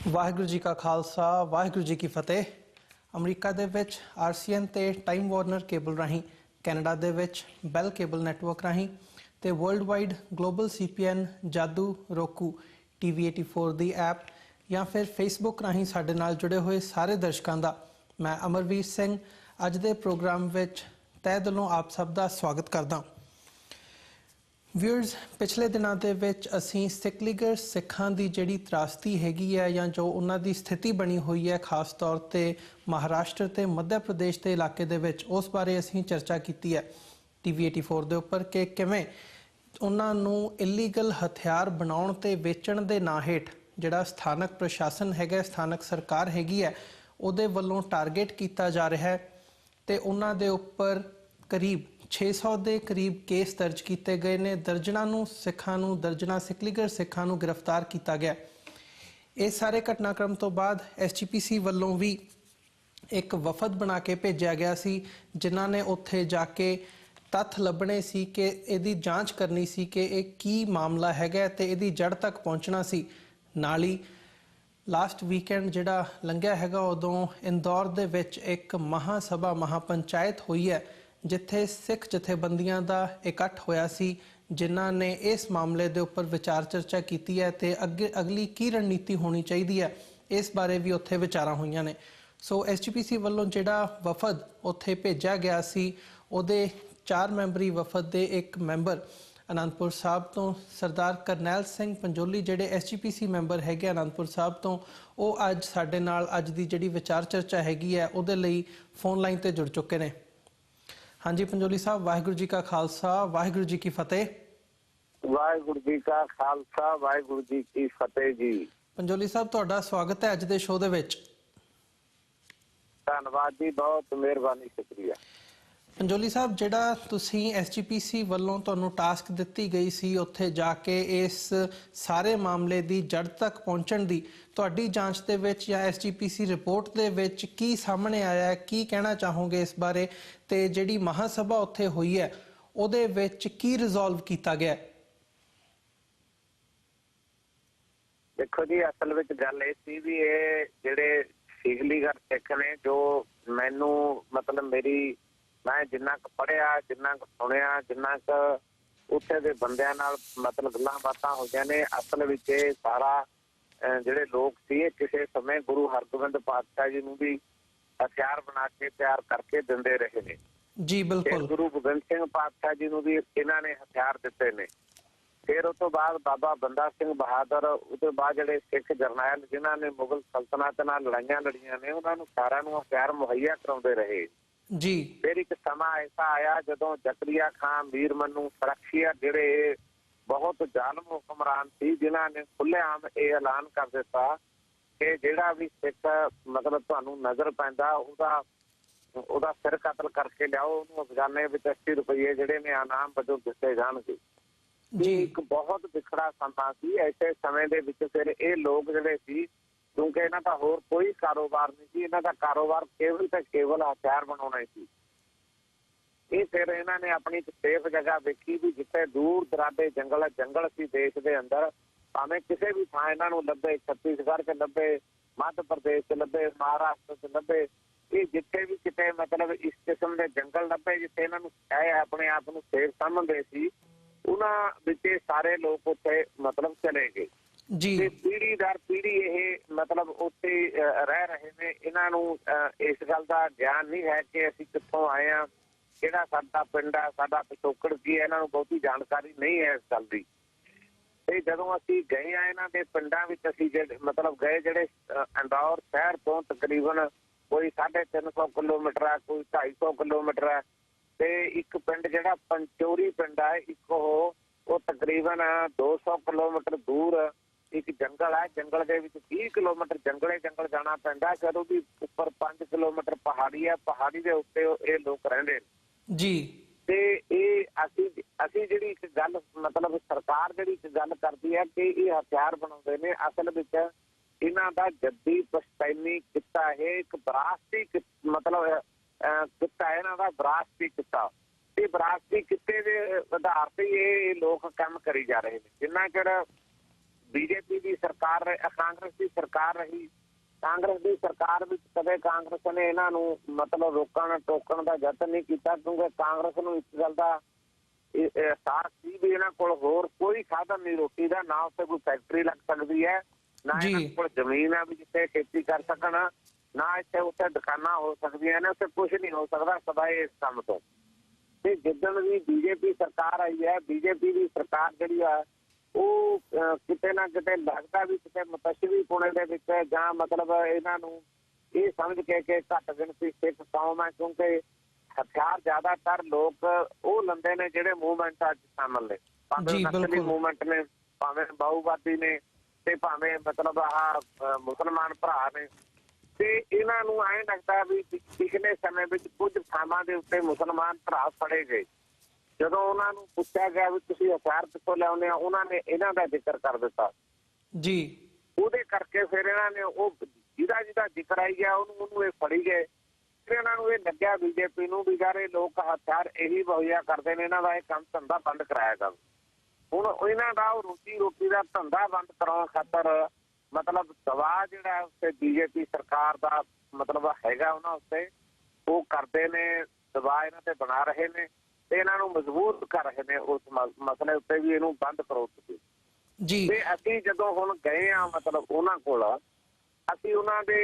ਵਾਹਿਗੁਰੂ ਜੀ ਕਾ ਖਾਲਸਾ ਵਾਹਿਗੁਰੂ ਜੀ ਕੀ ਫਤਿਹ। ਅਮਰੀਕਾ ਦੇ ਵਿੱਚ RCN ਤੇ ਟਾਈਮ ਵਾਰਨਰ ਕੇਬਲ ਰਾਹੀਂ, ਕੈਨੇਡਾ ਦੇ ਵਿੱਚ ਬੈਲ ਕੇਬਲ ਨੈਟਵਰਕ ਰਾਹੀਂ ਤੇ ਵਰਲਡ ਵਾਈਡ ਗਲੋਬਲ CPN, ਜਾਦੂ, roku, TV84 ਦੀ ਐਪ ਜਾਂ ਫਿਰ ਫੇਸਬੁੱਕ ਰਾਹੀਂ ਸਾਡੇ ਨਾਲ ਜੁੜੇ ਹੋਏ ਸਾਰੇ ਦਰਸ਼ਕਾਂ ਦਾ ਮੈਂ ਅਮਰਵੀਰ ਸਿੰਘ ਅੱਜ ਦੇ ਪ੍ਰੋਗਰਾਮ ਵਿੱਚ ਤਹਿ ਦਿਲੋਂ ਆਪ ਸਭ ਦਾ ਸਵਾਗਤ ਕਰਦਾ। ਵਿਊਅਰਸ, ਪਿਛਲੇ ਦਿਨਾਂ ਦੇ ਵਿੱਚ ਅਸੀਂ ਸਿੱਖਲੀਗਰ ਸਿੱਖਾਂ ਦੀ ਜਿਹੜੀ ਤਰਾਸਦੀ ਹੈਗੀ ਹੈ ਜਾਂ ਜੋ ਉਹਨਾਂ ਦੀ ਸਥਿਤੀ ਬਣੀ ਹੋਈ ਹੈ ਖਾਸ ਤੌਰ 'ਤੇ ਮਹਾਰਾਸ਼ਟਰ ਅਤੇ ਮੱਧ ਪ੍ਰਦੇਸ਼ ਦੇ ਇਲਾਕੇ ਦੇ ਵਿੱਚ, ਉਸ ਬਾਰੇ ਅਸੀਂ ਚਰਚਾ ਕੀਤੀ ਹੈ TV84 ਦੇ ਉੱਪਰ ਕਿ ਕਿਵੇਂ ਉਹਨਾਂ ਨੂੰ ਇਲੀਗਲ ਹਥਿਆਰ ਬਣਾਉਣ ਤੇ ਵੇਚਣ ਦੇ ਨਾਂ ਹੇਠ ਜਿਹੜਾ ਸਥਾਨਕ ਪ੍ਰਸ਼ਾਸਨ ਹੈਗਾ, ਸਥਾਨਕ ਸਰਕਾਰ ਹੈਗੀ ਹੈ, ਉਹਦੇ ਵੱਲੋਂ ਟਾਰਗੇਟ ਕੀਤਾ ਜਾ ਰਿਹਾ ਹੈ ਤੇ ਉਹਨਾਂ ਦੇ ਉੱਪਰ ਕਰੀਬ 600 ਦੇ ਕਰੀਬ ਕੇਸ ਦਰਜ ਕੀਤੇ ਗਏ ਨੇ। ਦਰਜਨਾਂ ਸਿੱਖਲੀਗਰ ਸਿੱਖਾਂ ਨੂੰ ਗ੍ਰਿਫਤਾਰ ਕੀਤਾ ਗਿਆ। ਇਹ ਸਾਰੇ ਘਟਨਾਕ੍ਰਮ ਤੋਂ ਬਾਅਦ SGPC ਵੱਲੋਂ ਵੀ ਇੱਕ ਵਫਦ ਬਣਾ ਕੇ ਭੇਜਿਆ ਗਿਆ ਸੀ ਜਿਨ੍ਹਾਂ ਨੇ ਉੱਥੇ ਜਾ ਕੇ ਤੱਥ ਲੱਭਣੇ ਸੀ ਕਿ ਇਹਦੀ ਜਾਂਚ ਕਰਨੀ ਸੀ ਕਿ ਇਹ ਕੀ ਮਾਮਲਾ ਹੈਗਾ ਤੇ ਇਹਦੀ ਜੜ ਤੱਕ ਪਹੁੰਚਣਾ ਸੀ। ਨਾਲ ਹੀ ਲਾਸਟ ਵੀਕਐਂਡ ਜਿਹੜਾ ਲੰਘਿਆ ਹੈਗਾ, ਉਦੋਂ ਇੰਦੌਰ ਦੇ ਵਿੱਚ ਇੱਕ ਮਹਾਸਭਾ ਮਹਾਪੰਚਾਇਤ ਹੋਈ ਹੈ ਜਿੱਥੇ ਸਿੱਖ ਜਥੇਬੰਦੀਆਂ ਦਾ ਇਕੱਠ ਹੋਇਆ ਸੀ ਜਿਨ੍ਹਾਂ ਨੇ ਇਸ ਮਾਮਲੇ ਦੇ ਉੱਪਰ ਵਿਚਾਰ ਚਰਚਾ ਕੀਤੀ ਹੈ ਤੇ ਅਗਲੀ ਕੀ ਰਣਨੀਤੀ ਹੋਣੀ ਚਾਹੀਦੀ ਹੈ ਇਸ ਬਾਰੇ ਵੀ ਉੱਥੇ ਵਿਚਾਰਾਂ ਹੋਈਆਂ ਨੇ। ਸੋ SGPC ਵੱਲੋਂ ਜਿਹੜਾ ਵਫਦ ਉੱਥੇ ਭੇਜਿਆ ਗਿਆ ਸੀ ਉਹਦੇ 4 ਮੈਂਬਰੀ ਵਫਦ ਦੇ ਇੱਕ ਮੈਂਬਰ ਅਨੰਦਪੁਰ ਸਾਹਿਬ ਤੋਂ ਸਰਦਾਰ ਕਰਨੈਲ ਸਿੰਘ ਪੰਜੋਲੀ, ਜਿਹੜੇ SGPC ਮੈਂਬਰ ਹੈਗੇ ਅਨੰਦਪੁਰ ਸਾਹਿਬ ਤੋਂ, ਉਹ ਅੱਜ ਸਾਡੇ ਨਾਲ ਅੱਜ ਦੀ ਜਿਹੜੀ ਵਿਚਾਰ ਚਰਚਾ ਹੈਗੀ ਹੈ ਉਹਦੇ ਲਈ ਫੋਨ ਲਾਈਨ ਤੇ ਜੁੜ ਚੁੱਕੇ ਨੇ। ਹਾਂਜੀ ਪੰਜੋਲੀ ਸਾਹਿਬ, ਵਾਹਿਗੁਰੂ ਜੀ ਕਾ ਖਾਲਸਾ ਵਾਹਿਗੁਰੂ ਜੀ ਕੀ ਫਤਿਹ। ਵਾਹਿਗੁਰੂ ਜੀ ਕਾ ਖਾਲਸਾ ਵਾਹਿਗੁਰੂ ਜੀ ਕੀ ਫਤਿਹ ਜੀ। ਪੰਜੋਲੀ ਸਾਹਿਬ, ਤੁਹਾਡਾ ਸਵਾਗਤ ਹੈ ਅੱਜ ਦੇ ਸ਼ੋਅ ਦੇ ਵਿੱਚ। ਧੰਨਵਾਦ ਜੀ, ਬਹੁਤ ਮਿਹਰਬਾਨੀ, ਸ਼ੁਕਰੀਆ। ਪੰਜੋਲੀ ਸਾਹਿਬ, ਜਿਹੜਾ ਤੁਸੀਂ SGPC ਵੱਲੋਂ ਤੁਹਾਨੂੰ ਟਾਸਕ ਦਿੱਤੀ ਗਈ ਸੀ ਉੱਥੇ ਜਾ ਕੇ ਇਸ ਸਾਰੇ ਮਾਮਲੇ ਦੀ ਜੜ ਤੱਕ ਪਹੁੰਚਣ ਦੀ, ਤੁਹਾਡੀ ਜਾਂਚ ਦੇ ਵਿੱਚ ਜਾਂ SGPC ਰਿਪੋਰਟ ਦੇ ਵਿੱਚ ਕੀ ਸਾਹਮਣੇ ਆਇਆ, ਕੀ ਕਹਿਣਾ ਚਾਹੋਗੇ ਇਸ ਬਾਰੇ? ਤੇ ਜਿਹੜੀ ਮਹਾਸਭਾ ਉੱਥੇ ਹੋਈ ਹੈ ਉਹਦੇ ਵਿੱਚ ਕੀ ਰਿਜ਼ੋਲਵ ਕੀਤਾ ਗਿਆ? ਦੇਖੋ ਜੀ, ਅਸਲ ਵਿੱਚ ਗੱਲ ਇਹ ਸੀ ਵੀ ਇਹ ਜਿਹੜੇ ਸਿੱਖਲੀਗਰ ਸਿੱਖ ਨੇ, ਜੋ ਮੈਨੂੰ ਮਤਲਬ ਮੈਂ ਜਿੰਨਾ ਕੁ ਪੜ੍ਹਿਆ, ਜਿੰਨਾ ਕੁ ਸੁਣਿਆ, ਜਿੰਨਾ ਕੁ ਉੱਥੇ ਦੇ ਬੰਦਿਆਂ ਨਾਲ ਮਤਲਬ ਗੱਲਾਂ ਬਾਤਾਂ ਹੋਈਆਂ ਨੇ, ਅਸਲ ਵਿੱਚ ਇਹ ਸਾਰਾ ਜਿਹੜੇ ਲੋਕ ਸੀ ਇਹ ਕਿਸੇ ਸਮੇਂ ਗੁਰੂ ਹਰਗੋਬਿੰਦ ਪਾਤਸ਼ਾਹ ਜੀ ਨੂੰ ਵੀ ਹਥਿਆਰ ਬਣਾ ਕੇ ਤਿਆਰ ਕਰਕੇ ਦਿੰਦੇ ਰਹੇ ਨੇ ਜੀ। ਬਿਲਕੁਲ। ਗੁਰੂ ਗੋਬਿੰਦ ਸਿੰਘ ਪਾਤਸ਼ਾਹ ਜੀ ਨੂੰ ਵੀ ਇਹਨਾਂ ਨੇ ਹਥਿਆਰ ਦਿੱਤੇ ਨੇ। ਫਿਰ ਉਸ ਤੋਂ ਬਾਅਦ ਬਾਬਾ ਬੰਦਾ ਸਿੰਘ ਬਹਾਦਰ, ਉਹਦੇ ਬਾਅਦ ਜਿਹੜੇ ਸਿੱਖ ਜਰਨੈਲ ਜਿਨ੍ਹਾਂ ਨੇ ਮੁਗਲ ਸਲਤਨਤ ਨਾਲ ਲੜਾਈਆਂ ਲੜੀਆਂ ਨੇ, ਉਹਨਾਂ ਨੂੰ ਸਾਰਿਆਂ ਨੂੰ ਹਥਿਆਰ ਮੁਹੱਈਆ ਕਰਾਉਂਦੇ ਰਹੇ ਜੀ। ਫਿਰ ਇੱਕ ਸਮਾਂ ਐਸਾ ਆਇਆ ਜਦੋਂ ਜ਼ਕਰੀਆ ਖਾਨ, ਮੀਰ ਮਨੂੰ, ਫਰਖਸ਼ੀਆ, ਜਿਹੜੇ ਬਹੁਤ ਜ਼ਾਲਮ ਹੁਕਮਰਾਨ ਸੀ, ਜਿਨ੍ਹਾਂ ਨੇ ਖੁੱਲ੍ਹੇਆਮ ਇਹ ਐਲਾਨ ਕਰ ਦਿੱਤਾ ਕਿ ਜਿਹੜਾ ਵੀ ਸਿੱਖ ਮਤਲਬ ਤੁਹਾਨੂੰ ਨਜ਼ਰ ਪੈਂਦਾ ਉਹਦਾ ਸਿਰ ਕਤਲ ਕਰਕੇ ਲਿਆਓ, ਉਹਨੂੰ ਅਫਗਾਨੇ ਵਿੱਚ 80 ਰੁਪਏ ਜਿਹੜੇ ਨੇ ਇਨਾਮ ਵਜੋਂ ਦਿੱਤੇ ਜਾਣਗੇ। ਇੱਕ ਬਹੁਤ ਵਿਛੜਾ ਸਮਾਂ ਸੀ। ਐਸੇ ਸਮੇਂ ਦੇ ਵਿੱਚ ਫਿਰ ਇਹ ਲੋਕ ਜਿਹੜੇ ਸੀ, ਕਿਉਂਕਿ ਇਹਨਾਂ ਦਾ ਹੋਰ ਕੋਈ ਕਾਰੋਬਾਰ ਨਹੀਂ ਸੀ, ਇਹਨਾਂ ਦਾ ਕਾਰੋਬਾਰ ਕੇਵਲ ਤੇ ਕੇਵਲ ਹਥਿਆਰ ਬਣਾਉਣਾ ਸੀ। ਇਹ ਫਿਰ ਇਹਨਾਂ ਨੇ ਆਪਣੀ ਇੱਕ ਸੇਫ ਜਗ੍ਹਾ ਵੇਖੀ ਵੀ ਜਿੱਥੇ ਦੂਰ ਦਰਾਡੇ ਜੰਗਲ ਸੀ ਦੇਸ਼ ਦੇ ਅੰਦਰ, ਭਾਵੇਂ ਕਿਸੇ ਵੀ ਥਾਂ ਇਹਨਾਂ ਨੂੰ ਲੱਭੇ, ਛੱਤੀਸਗੜ੍ਹ 'ਚ ਲੱਭੇ, ਮੱਧ ਪ੍ਰਦੇਸ਼ 'ਚ ਲੱਭੇ, ਮਹਾਰਾਸ਼ਟਰ 'ਚ ਲੱਭੇ, ਇਹ ਜਿੱਥੇ ਵੀ ਕਿਤੇ ਮਤਲਬ ਇਸ ਕਿਸਮ ਦੇ ਜੰਗਲ ਲੱਭੇ ਜਿੱਥੇ ਇਹਨਾਂ ਨੂੰ ਆਪਣੇ ਆਪ ਨੂੰ ਸੇਫ ਸਮਝਦੇ ਸੀ, ਉਹਨਾਂ ਵਿੱਚ ਸਾਰੇ ਲੋਕ ਉੱਥੇ ਮਤਲਬ ਚਲੇ ਗਏ ਜੀ। ਪੀੜ੍ਹੀ ਦਰ ਪੀੜ੍ਹੀ ਇਹ ਮਤਲਬ ਉੱਥੇ ਰਹਿ ਰਹੇ ਨੇ। ਇਹਨਾਂ ਨੂੰ ਇਸ ਗੱਲ ਦਾ ਗਿਆਨ ਨਹੀਂ ਹੈ ਕਿ ਅਸੀਂ ਕਿੱਥੋਂ ਆਏ ਹਾਂ, ਕਿਹੜਾ ਸਾਡਾ ਪਿੰਡ ਹੈ, ਸਾਡਾ ਪਿਛੋਕੜ ਕੀ ਹੈ, ਇਹਨਾਂ ਨੂੰ ਬਹੁਤੀ ਜਾਣਕਾਰੀ ਨਹੀਂ ਹੈ ਇਸ ਗੱਲ ਦੀ। ਤੇ ਜਦੋਂ ਅਸੀਂ ਗਏ ਆ ਇਹਨਾਂ ਦੇ ਪਿੰਡਾਂ ਵਿੱਚ, ਅਸੀਂ ਜਿਹੜੇ ਇੰਦੌਰ ਸ਼ਹਿਰ ਤੋਂ ਤਕਰੀਬਨ ਕੋਈ 350 ਕਿਲੋਮੀਟਰ ਹੈ, ਕੋਈ 250 ਕਿਲੋਮੀਟਰ ਹੈ, ਤੇ ਇੱਕ ਪਿੰਡ ਜਿਹੜਾ ਪੰਚੋਰੀ ਪਿੰਡ ਹੈ, ਇੱਕ ਉਹ ਤਕਰੀਬਨ 200 ਕਿਲੋਮੀਟਰ ਦੂਰ ਇੱਕ ਜੰਗਲ ਹੈ। ਜੰਗਲ ਦੇ ਵਿੱਚ 20 ਕਿਲੋਮੀਟਰ ਜੰਗਲ ਜਾਣਾ ਪੈਂਦਾ, ਜਦੋਂ ਵੀ ਉੱਪਰ 5 ਕਿਲੋਮੀਟਰ ਪਹਾੜੀ ਹੈ, ਪਹਾੜੀ ਦੇ ਉੱਤੇ ਇਹ ਲੋਕ ਰਹਿੰਦੇ ਜੀ। ਤੇ ਇਹ ਅਸੀਂ ਜਿਹੜੀ ਇੱਕ ਗੱਲ ਮਤਲਬ ਸਰਕਾਰ ਜਿਹੜੀ ਇੱਕ ਗੱਲ ਕਰਦੀ ਹੈ ਕਿ ਇਹ ਹਥਿਆਰ ਬਣਾਉਂਦੇ ਨੇ, ਅਸਲ ਵਿੱਚ ਇਹਨਾਂ ਦਾ ਜੱਦੀ ਪਸ਼ਤੈਨੀ ਕਿੱਤਾ, ਇਹ ਇੱਕ ਵਿਰਾਸਤੀ ਮਤਲਬ ਕਿੱਤਾ, ਇਹਨਾਂ ਦਾ ਵਿਰਾਸਤੀ ਕਿੱਤਾ, ਤੇ ਵਿਰਾਸਤੀ ਕਿੱਤੇ ਦੇ ਆਧਾਰ ਤੇ ਇਹ ਲੋਕ ਕੰਮ ਕਰੀ ਜਾ ਰਹੇ ਨੇ। ਜਿੰਨਾ ਚਿਰ ਬੀਜੇਪੀ ਦੀ ਸਰਕਾਰ, ਕਾਂਗਰਸ ਦੀ ਸਰਕਾਰ ਰਹੀ, ਕਾਂਗਰਸ ਦੀ ਸਰਕਾਰ ਵਿੱਚ ਕਦੇ ਕਾਂਗਰਸ ਨੇ ਇਹਨਾਂ ਨੂੰ ਮਤਲਬ ਰੋਕਣ ਟੋਕਣ ਦਾ ਯਤਨ ਨਹੀਂ ਕੀਤਾ, ਕਿਉਂਕਿ ਕਾਂਗਰਸ ਨੂੰ ਇਸ ਗੱਲ ਦਾ ਸਾਰ ਸੀ ਵੀ ਇਹਨਾਂ ਕੋਲ ਹੋਰ ਕੋਈ ਸਾਧਨ ਨਹੀਂ ਰੋਟੀ ਦਾ, ਨਾ ਉੱਥੇ ਕੋਈ ਫੈਕਟਰੀ ਲੱਗ ਸਕਦੀ ਹੈ, ਨਾ ਇਹਨਾਂ ਕੋਲ ਜ਼ਮੀਨ ਆ ਵੀ ਜਿੱਥੇ ਖੇਤੀ ਕਰ ਸਕਣ, ਨਾ ਇੱਥੇ ਉੱਥੇ ਦੁਕਾਨਾਂ ਹੋ ਸਕਦੀਆਂ ਨੇ, ਉੱਥੇ ਕੁਝ ਨਹੀਂ ਹੋ ਸਕਦਾ ਸਵਾਏ ਇਸ ਕੰਮ ਤੋਂ। ਤੇ ਜਿੱਦਣ ਵੀ ਬੀਜੇਪੀ ਸਰਕਾਰ ਆਈ ਹੈ, ਬੀਜੇਪੀ ਦੀ ਸਰਕਾਰ ਜਿਹੜੀ ਆ ਉਹ ਕਿਤੇ ਨਾ ਕਿਤੇ ਲੱਗਦਾ ਵੀ ਕਿਤੇ ਮਤਸ਼ਵੀ ਪੁਣੇ ਦੇ ਵਿੱਚ ਜਾਂ ਮਤਲਬ ਇਹਨਾਂ ਨੂੰ ਇਹ ਸਮਝ ਕੇ ਕਿ ਘੱਟ ਗਿਣਤੀ ਸਿੱਖ ਕੌਮ ਹੈ, ਕਿਉਂਕਿ ਹਥਿਆਰ ਜ਼ਿਆਦਾਤਰ ਲੋਕ ਉਹ ਲੈਂਦੇ ਨੇ ਜਿਹੜੇ ਮੂਵਮੈਂਟਾਂ 'ਚ ਸ਼ਾਮਲ ਨੇ, ਭਾਵੇਂ ਨਕਸਲੀ ਮੂਵਮੈਂਟ ਨੇ, ਭਾਵੇਂ ਬਾਹੂਵਾਦੀ ਨੇ, ਤੇ ਭਾਵੇਂ ਮਤਲਬ ਆਹ ਮੁਸਲਮਾਨ ਭਰਾ ਨੇ। ਤੇ ਇਹਨਾਂ ਨੂੰ ਐਂ ਲੱਗਦਾ ਵੀ ਪਿਛਲੇ ਸਮੇਂ ਵਿੱਚ ਕੁਝ ਥਾਵਾਂ ਦੇ ਉੱਤੇ ਮੁਸਲਮਾਨ ਭਰਾ ਫੜੇ ਗਏ, ਜਦੋਂ ਉਹਨਾਂ ਨੂੰ ਪੁੱਛਿਆ ਗਿਆ ਵੀ ਤੁਸੀਂ ਹਥਿਆਰ ਕਿੱਥੋਂ ਲਿਆਉਂਦੇ ਆ, ਉਹਨਾਂ ਨੇ ਇਹਨਾਂ ਦਾ ਜ਼ਿਕਰ ਕਰ ਦਿੱਤਾ ਜੀ। ਉਹਦੇ ਕਰਕੇ ਫਿਰ ਇਹਨਾਂ ਨੇ ਉਹ ਜਿਹਦਾ ਜ਼ਿਕਰ ਆਈ ਗਿਆ ਉਹਨੂੰ ਇਹ ਫੜੀ ਗਏ। ਫਿਰ ਇਹਨਾਂ ਨੂੰ ਇਹ ਲੱਗਿਆ ਬੀਜੇਪੀ ਨੂੰ ਵੀ ਯਾਰ ਇਹ ਲੋਕ ਹਥਿਆਰ ਇਹੀ ਮੁਹੱਈਆ ਕਰਦੇ ਨੇ, ਇਹਨਾਂ ਦਾ ਇਹ ਕੰਮ ਧੰਦਾ ਬੰਦ ਕਰਾਇਆ ਜਾਵੇ। ਹੁਣ ਇਹਨਾਂ ਦਾ ਉਹ ਰੋਟੀ ਦਾ ਧੰਦਾ ਬੰਦ ਕਰਾਉਣ ਖਾਤਰ ਮਤਲਬ ਦਬਾਅ ਜਿਹੜਾ ਉੱਤੇ ਬੀਜੇਪੀ ਸਰਕਾਰ ਦਾ ਮਤਲਬ ਹੈਗਾ ਉਹਨਾਂ ਉੱਤੇ, ਉਹ ਕਰਦੇ ਨੇ, ਦਬਾਅ ਇਹਨਾਂ ਤੇ ਬਣਾ ਰਹੇ ਨੇ ਤੇ ਇਹਨਾਂ ਨੂੰ ਮਜ਼ਬੂਤ ਕਰ ਰਹੇ ਨੇ ਉਸ ਮਸਲੇ ਉੱਤੇ ਵੀ ਇਹਨੂੰ ਬੰਦ ਕਰੋ ਤੁਸੀਂ ਜੀ। ਤੇ ਅਸੀਂ ਜਦੋਂ ਹੁਣ ਗਏ ਆ ਮਤਲਬ ਉਹਨਾਂ ਕੋਲ, ਅਸੀਂ ਉਹਨਾਂ ਦੇ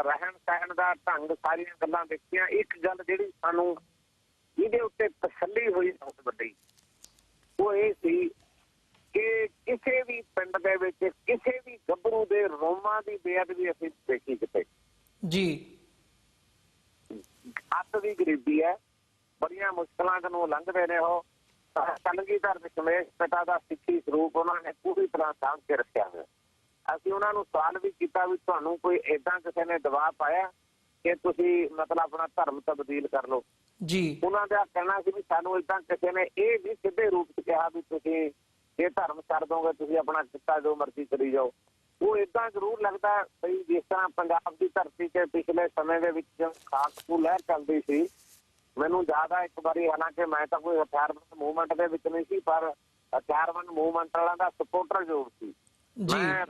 ਰਹਿਣ ਸਹਿਣ ਦਾ ਢੰਗ, ਸਾਰੀਆਂ ਗੱਲਾਂ ਦੇਖੀਆਂ। ਇੱਕ ਗੱਲ ਜਿਹੜੀ ਸਾਨੂੰ ਇਹਦੇ ਉੱਤੇ ਤਸੱਲੀ ਹੋਈ ਬਹੁਤ ਵੱਡੀ, ਉਹ ਇਹ ਸੀ ਕਿ ਕਿਸੇ ਵੀ ਪਿੰਡ ਦੇ ਵਿੱਚ ਕਿਸੇ ਵੀ ਗੱਭਰੂ ਦੇ ਰੋਮਾਂ ਦੀ ਬੇਅਦਬੀ ਅਸੀਂ ਦੇਖੀ ਕਿਤੇ ਜੀ। ਅੱਤ ਦੀ ਗਰੀਬੀ ਹੈ, ਬੜੀਆਂ ਮੁਸ਼ਕਲਾਂ ਨੂੰ ਲੰਘਦੇ ਨੇ ਉਹ। ਕਲਗੀਧਰ ਦਸ਼ਮੇਸ਼ ਪਿਤਾ ਦਾ ਸਿੱਖੀ ਸਰੂਪ ਉਹਨਾਂ ਨੇ ਪੂਰੀ ਤਰ੍ਹਾਂ ਸਾਂਭ ਕੇ ਰੱਖਿਆ ਹੋਇਆ। ਅਸੀਂ ਉਹਨਾਂ ਨੂੰ ਸਵਾਲ ਵੀ ਕੀਤਾ ਵੀ ਤੁਹਾਨੂੰ ਕੋਈ ਏਦਾਂ ਕਿਸੇ ਨੇ ਦਬਾਅ ਪਾਇਆ ਕਿ ਤੁਸੀਂ ਮਤਲਬ ਆਪਣਾ ਧਰਮ ਤਬਦੀਲ ਕਰ ਲਓ ਜੀ? ਉਹਨਾਂ ਦਾ ਕਹਿਣਾ ਸੀ ਵੀ ਸਾਨੂੰ ਏਦਾਂ ਕਿਸੇ ਨੇ ਇਹ ਵੀ ਸਿੱਧੇ ਰੂਪ ਚ ਕਿਹਾ ਵੀ ਤੁਸੀਂ ਇਹ ਧਰਮ ਛੱਡ ਦੋਗੇ, ਤੁਸੀਂ ਆਪਣਾ ਕਿੱਤਾ ਜੋ ਮਰਜ਼ੀ ਕਰੀ ਜਾਓ। ਉਹ ਏਦਾਂ ਜ਼ਰੂਰ ਲੱਗਦਾ ਬਈ ਜਿਸ ਤਰ੍ਹਾਂ ਪੰਜਾਬ ਦੀ ਧਰਤੀ ਤੇ ਪਿਛਲੇ ਸਮੇਂ ਦੇ ਵਿੱਚ ਖਾਲਸਾ ਲਹਿਰ ਚੱਲਦੀ ਸੀ। ਮੈਨੂੰ ਯਾਦ ਆ ਇੱਕ ਵਾਰੀ, ਹਾਲਾਂਕਿ ਮੈਂ ਤਾਂ ਕੋਈ ਹਥਿਆਰਬੰਦ ਮੂਵਮੈਂਟ ਦੇ ਵਿੱਚ ਨਹੀਂ ਸੀ, ਪਰ ਹਥਿਆਰਬੰਦ ਮੂਵਮੈਂਟ ਵਾਲਿਆਂ ਦਾ ਸਪੋਰਟਰ ਜ਼ਰੂਰ ਸੀ। ਮੈਂ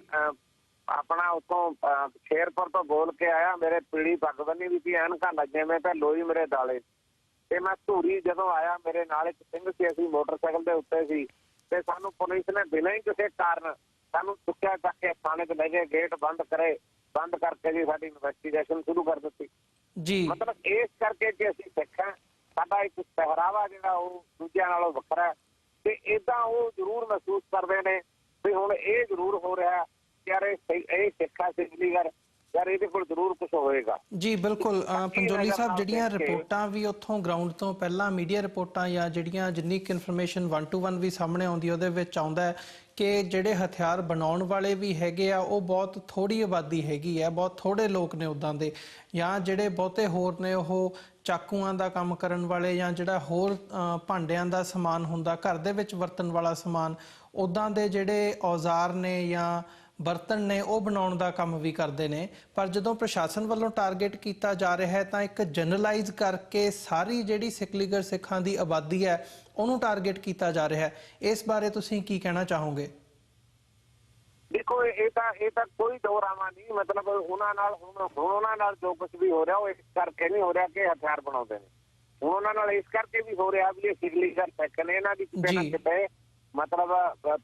ਆਪਣਾ ਉੱਥੋਂ ਸ਼ੇਰਪੁਰ ਤੋਂ ਬੋਲ ਕੇ ਆਇਆ, ਮੇਰੇ ਪੀੜੀ ਪੱਗ ਬੰਨੀ ਵੀ ਸੀ, ਐਨਕਾਂ ਲੱਗੇ ਮੈਂ ਤਾਂ ਲੋਈ ਮੇਰੇ ਦਾਲੇ, ਤੇ ਮੈਂ ਧੂਰੀ ਜਦੋਂ ਆਇਆ ਮੇਰੇ ਨਾਲ ਇੱਕ ਸਿੰਘ ਸੀ, ਅਸੀਂ ਮੋਟਰਸਾਈਕਲ ਦੇ ਉੱਤੇ ਸੀ, ਤੇ ਸਾਨੂੰ ਪੁਲਿਸ ਨੇ ਬਿਨਾਂ ਹੀ ਕਿਸੇ ਕਾਰਨ ਸਾਨੂੰ ਚੁੱਕਿਆ ਚੱਕ ਕੇ ਥਾਣੇ 'ਚ ਲੈ ਗਏ, ਗੇਟ ਬੰਦ ਕਰਕੇ ਜੀ ਸਾਡੀ ਇਨਵੈਸਟੀਗੇਸ਼ਨ ਸ਼ੁਰੂ ਕਰ ਦਿੱਤੀ ਜੀ। ਮਤਲਬ ਇਸ ਕਰਕੇ ਕਿ ਅਸੀਂ ਸਿੱਖ ਹਾਂ, ਸਾਡਾ ਇੱਕ ਪਹਿਰਾਵਾ ਜਿਹੜਾ ਉਹ ਦੂਜਿਆਂ ਨਾਲੋਂ ਵੱਖਰਾ, ਤੇ ਏਦਾਂ ਉਹ ਜ਼ਰੂਰ ਮਹਿਸੂਸ ਕਰਦੇ ਨੇ ਵੀ ਹੁਣ ਇਹ ਜ਼ਰੂਰ ਹੋ ਰਿਹਾ ਯਾਰ ਇਹ ਸਿੱਖਾ ਸਿੱਖਲੀਗਰ, ਯਾਰ ਇਹਦੇ ਕੋਲ ਜ਼ਰੂਰ ਕੁਝ ਹੋਏਗਾ ਜੀ। ਬਿਲਕੁਲ ਪੰਜੋਲੀ ਸਾਹਿਬ, ਜਿਹੜੀਆਂ ਰਿਪੋਰਟਾਂ ਵੀ ਉੱਥੋਂ ਗਰਾਊਂਡ ਤੋਂ ਪਹਿਲਾਂ ਮੀਡੀਆ ਰਿਪੋਰਟਾਂ ਜਾਂ ਜਿਹੜੀਆਂ ਜਿੰਨੀ ਕੁ ਇਨਫੋਰਮੇਸ਼ਨ 1 to 1 ਵੀ ਸਾਹਮਣੇ ਆਉਂਦੀ, ਉਹਦੇ ਵਿੱਚ ਆਉਂਦਾ ਹੈ ਕਿ ਜਿਹੜੇ ਹਥਿਆਰ ਬਣਾਉਣ ਵਾਲੇ ਵੀ ਹੈਗੇ ਆ ਉਹ ਬਹੁਤ ਥੋੜੀ ਆਬਾਦੀ ਹੈਗੀ ਹੈ, ਬਹੁਤ ਥੋੜੇ ਲੋਕ ਨੇ ਉੱਦਾਂ ਦੇ, ਜਾਂ ਜਿਹੜੇ ਬਹੁਤੇ ਹੋਰ ਨੇ ਉਹ ਚਾਕੂਆਂ ਦਾ ਕੰਮ ਕਰਨ ਵਾਲੇ, ਜਾਂ ਜਿਹੜਾ ਹੋਰ ਭਾਂਡਿਆਂ ਦਾ ਸਮਾਨ ਹੁੰਦਾ ਘਰ ਦੇ ਵਿੱਚ ਵਰਤਣ ਵਾਲਾ ਸਮਾਨ, ਉੱਦਾਂ ਦੇ ਜਿਹੜੇ ਔਜ਼ਾਰ ਨੇ ਜਾਂ ਬਰਤਨ ਨੇ ਉਹ ਬਣਾਉਣ ਦਾ ਕੰਮ ਵੀ ਕਰਦੇ ਨੇ। ਪਰ ਜਦੋਂ ਪ੍ਰਸ਼ਾਸਨ ਵੱਲੋਂ ਟਾਰਗੇਟ ਕੀਤਾ ਜਾ ਰਿਹਾ ਹੈ ਤਾਂ ਇੱਕ ਜਨਰਲਾਈਜ਼ ਕਰਕੇ ਸਾਰੀ ਜਿਹੜੀ ਸਿੱਖਲੀਗਰ ਸਿੱਖਾਂ ਦੀ ਆਬਾਦੀ ਹੈ ਉਹਨੂੰ ਟਾਰਗੇਟ ਕੀਤਾ ਜਾ ਰਿਹਾ ਹੈ। ਇਸ ਬਾਰੇ ਤੁਸੀਂ ਕੀ ਕਹਿਣਾ ਚਾਹੋਗੇ? ਦੇਖੋ ਇਹ ਤਾਂ ਕੋਈ ਦੋਰਾਵਾ ਨਹੀਂ, ਮਤਲਬ ਉਹਨਾਂ ਨਾਲ ਹੁਣ ਉਹਨਾਂ ਨਾਲ ਜੋ ਕੁਝ ਵੀ ਹੋ ਰਿਹਾ ਉਹ ਇਸ ਕਰਕੇ ਨਹੀਂ ਹੋ ਰਿਹਾ ਕਿ ਹਥਿਆਰ ਬਣਾਉਂਦੇ ਨੇ, ਹੁਣ ਉਹਨਾਂ ਨਾਲ ਇਸ ਕਰਕੇ ਵੀ ਹੋ ਰਿਹਾ ਵੀ ਇਹ ਸਿੱਖਲੀਗਰ ਸਿੱਖ ਨੇ, ਇਹਨਾਂ ਦੀ ਕਿਤੇ ਨਾ ਕਿਤੇ ਮਤਲਬ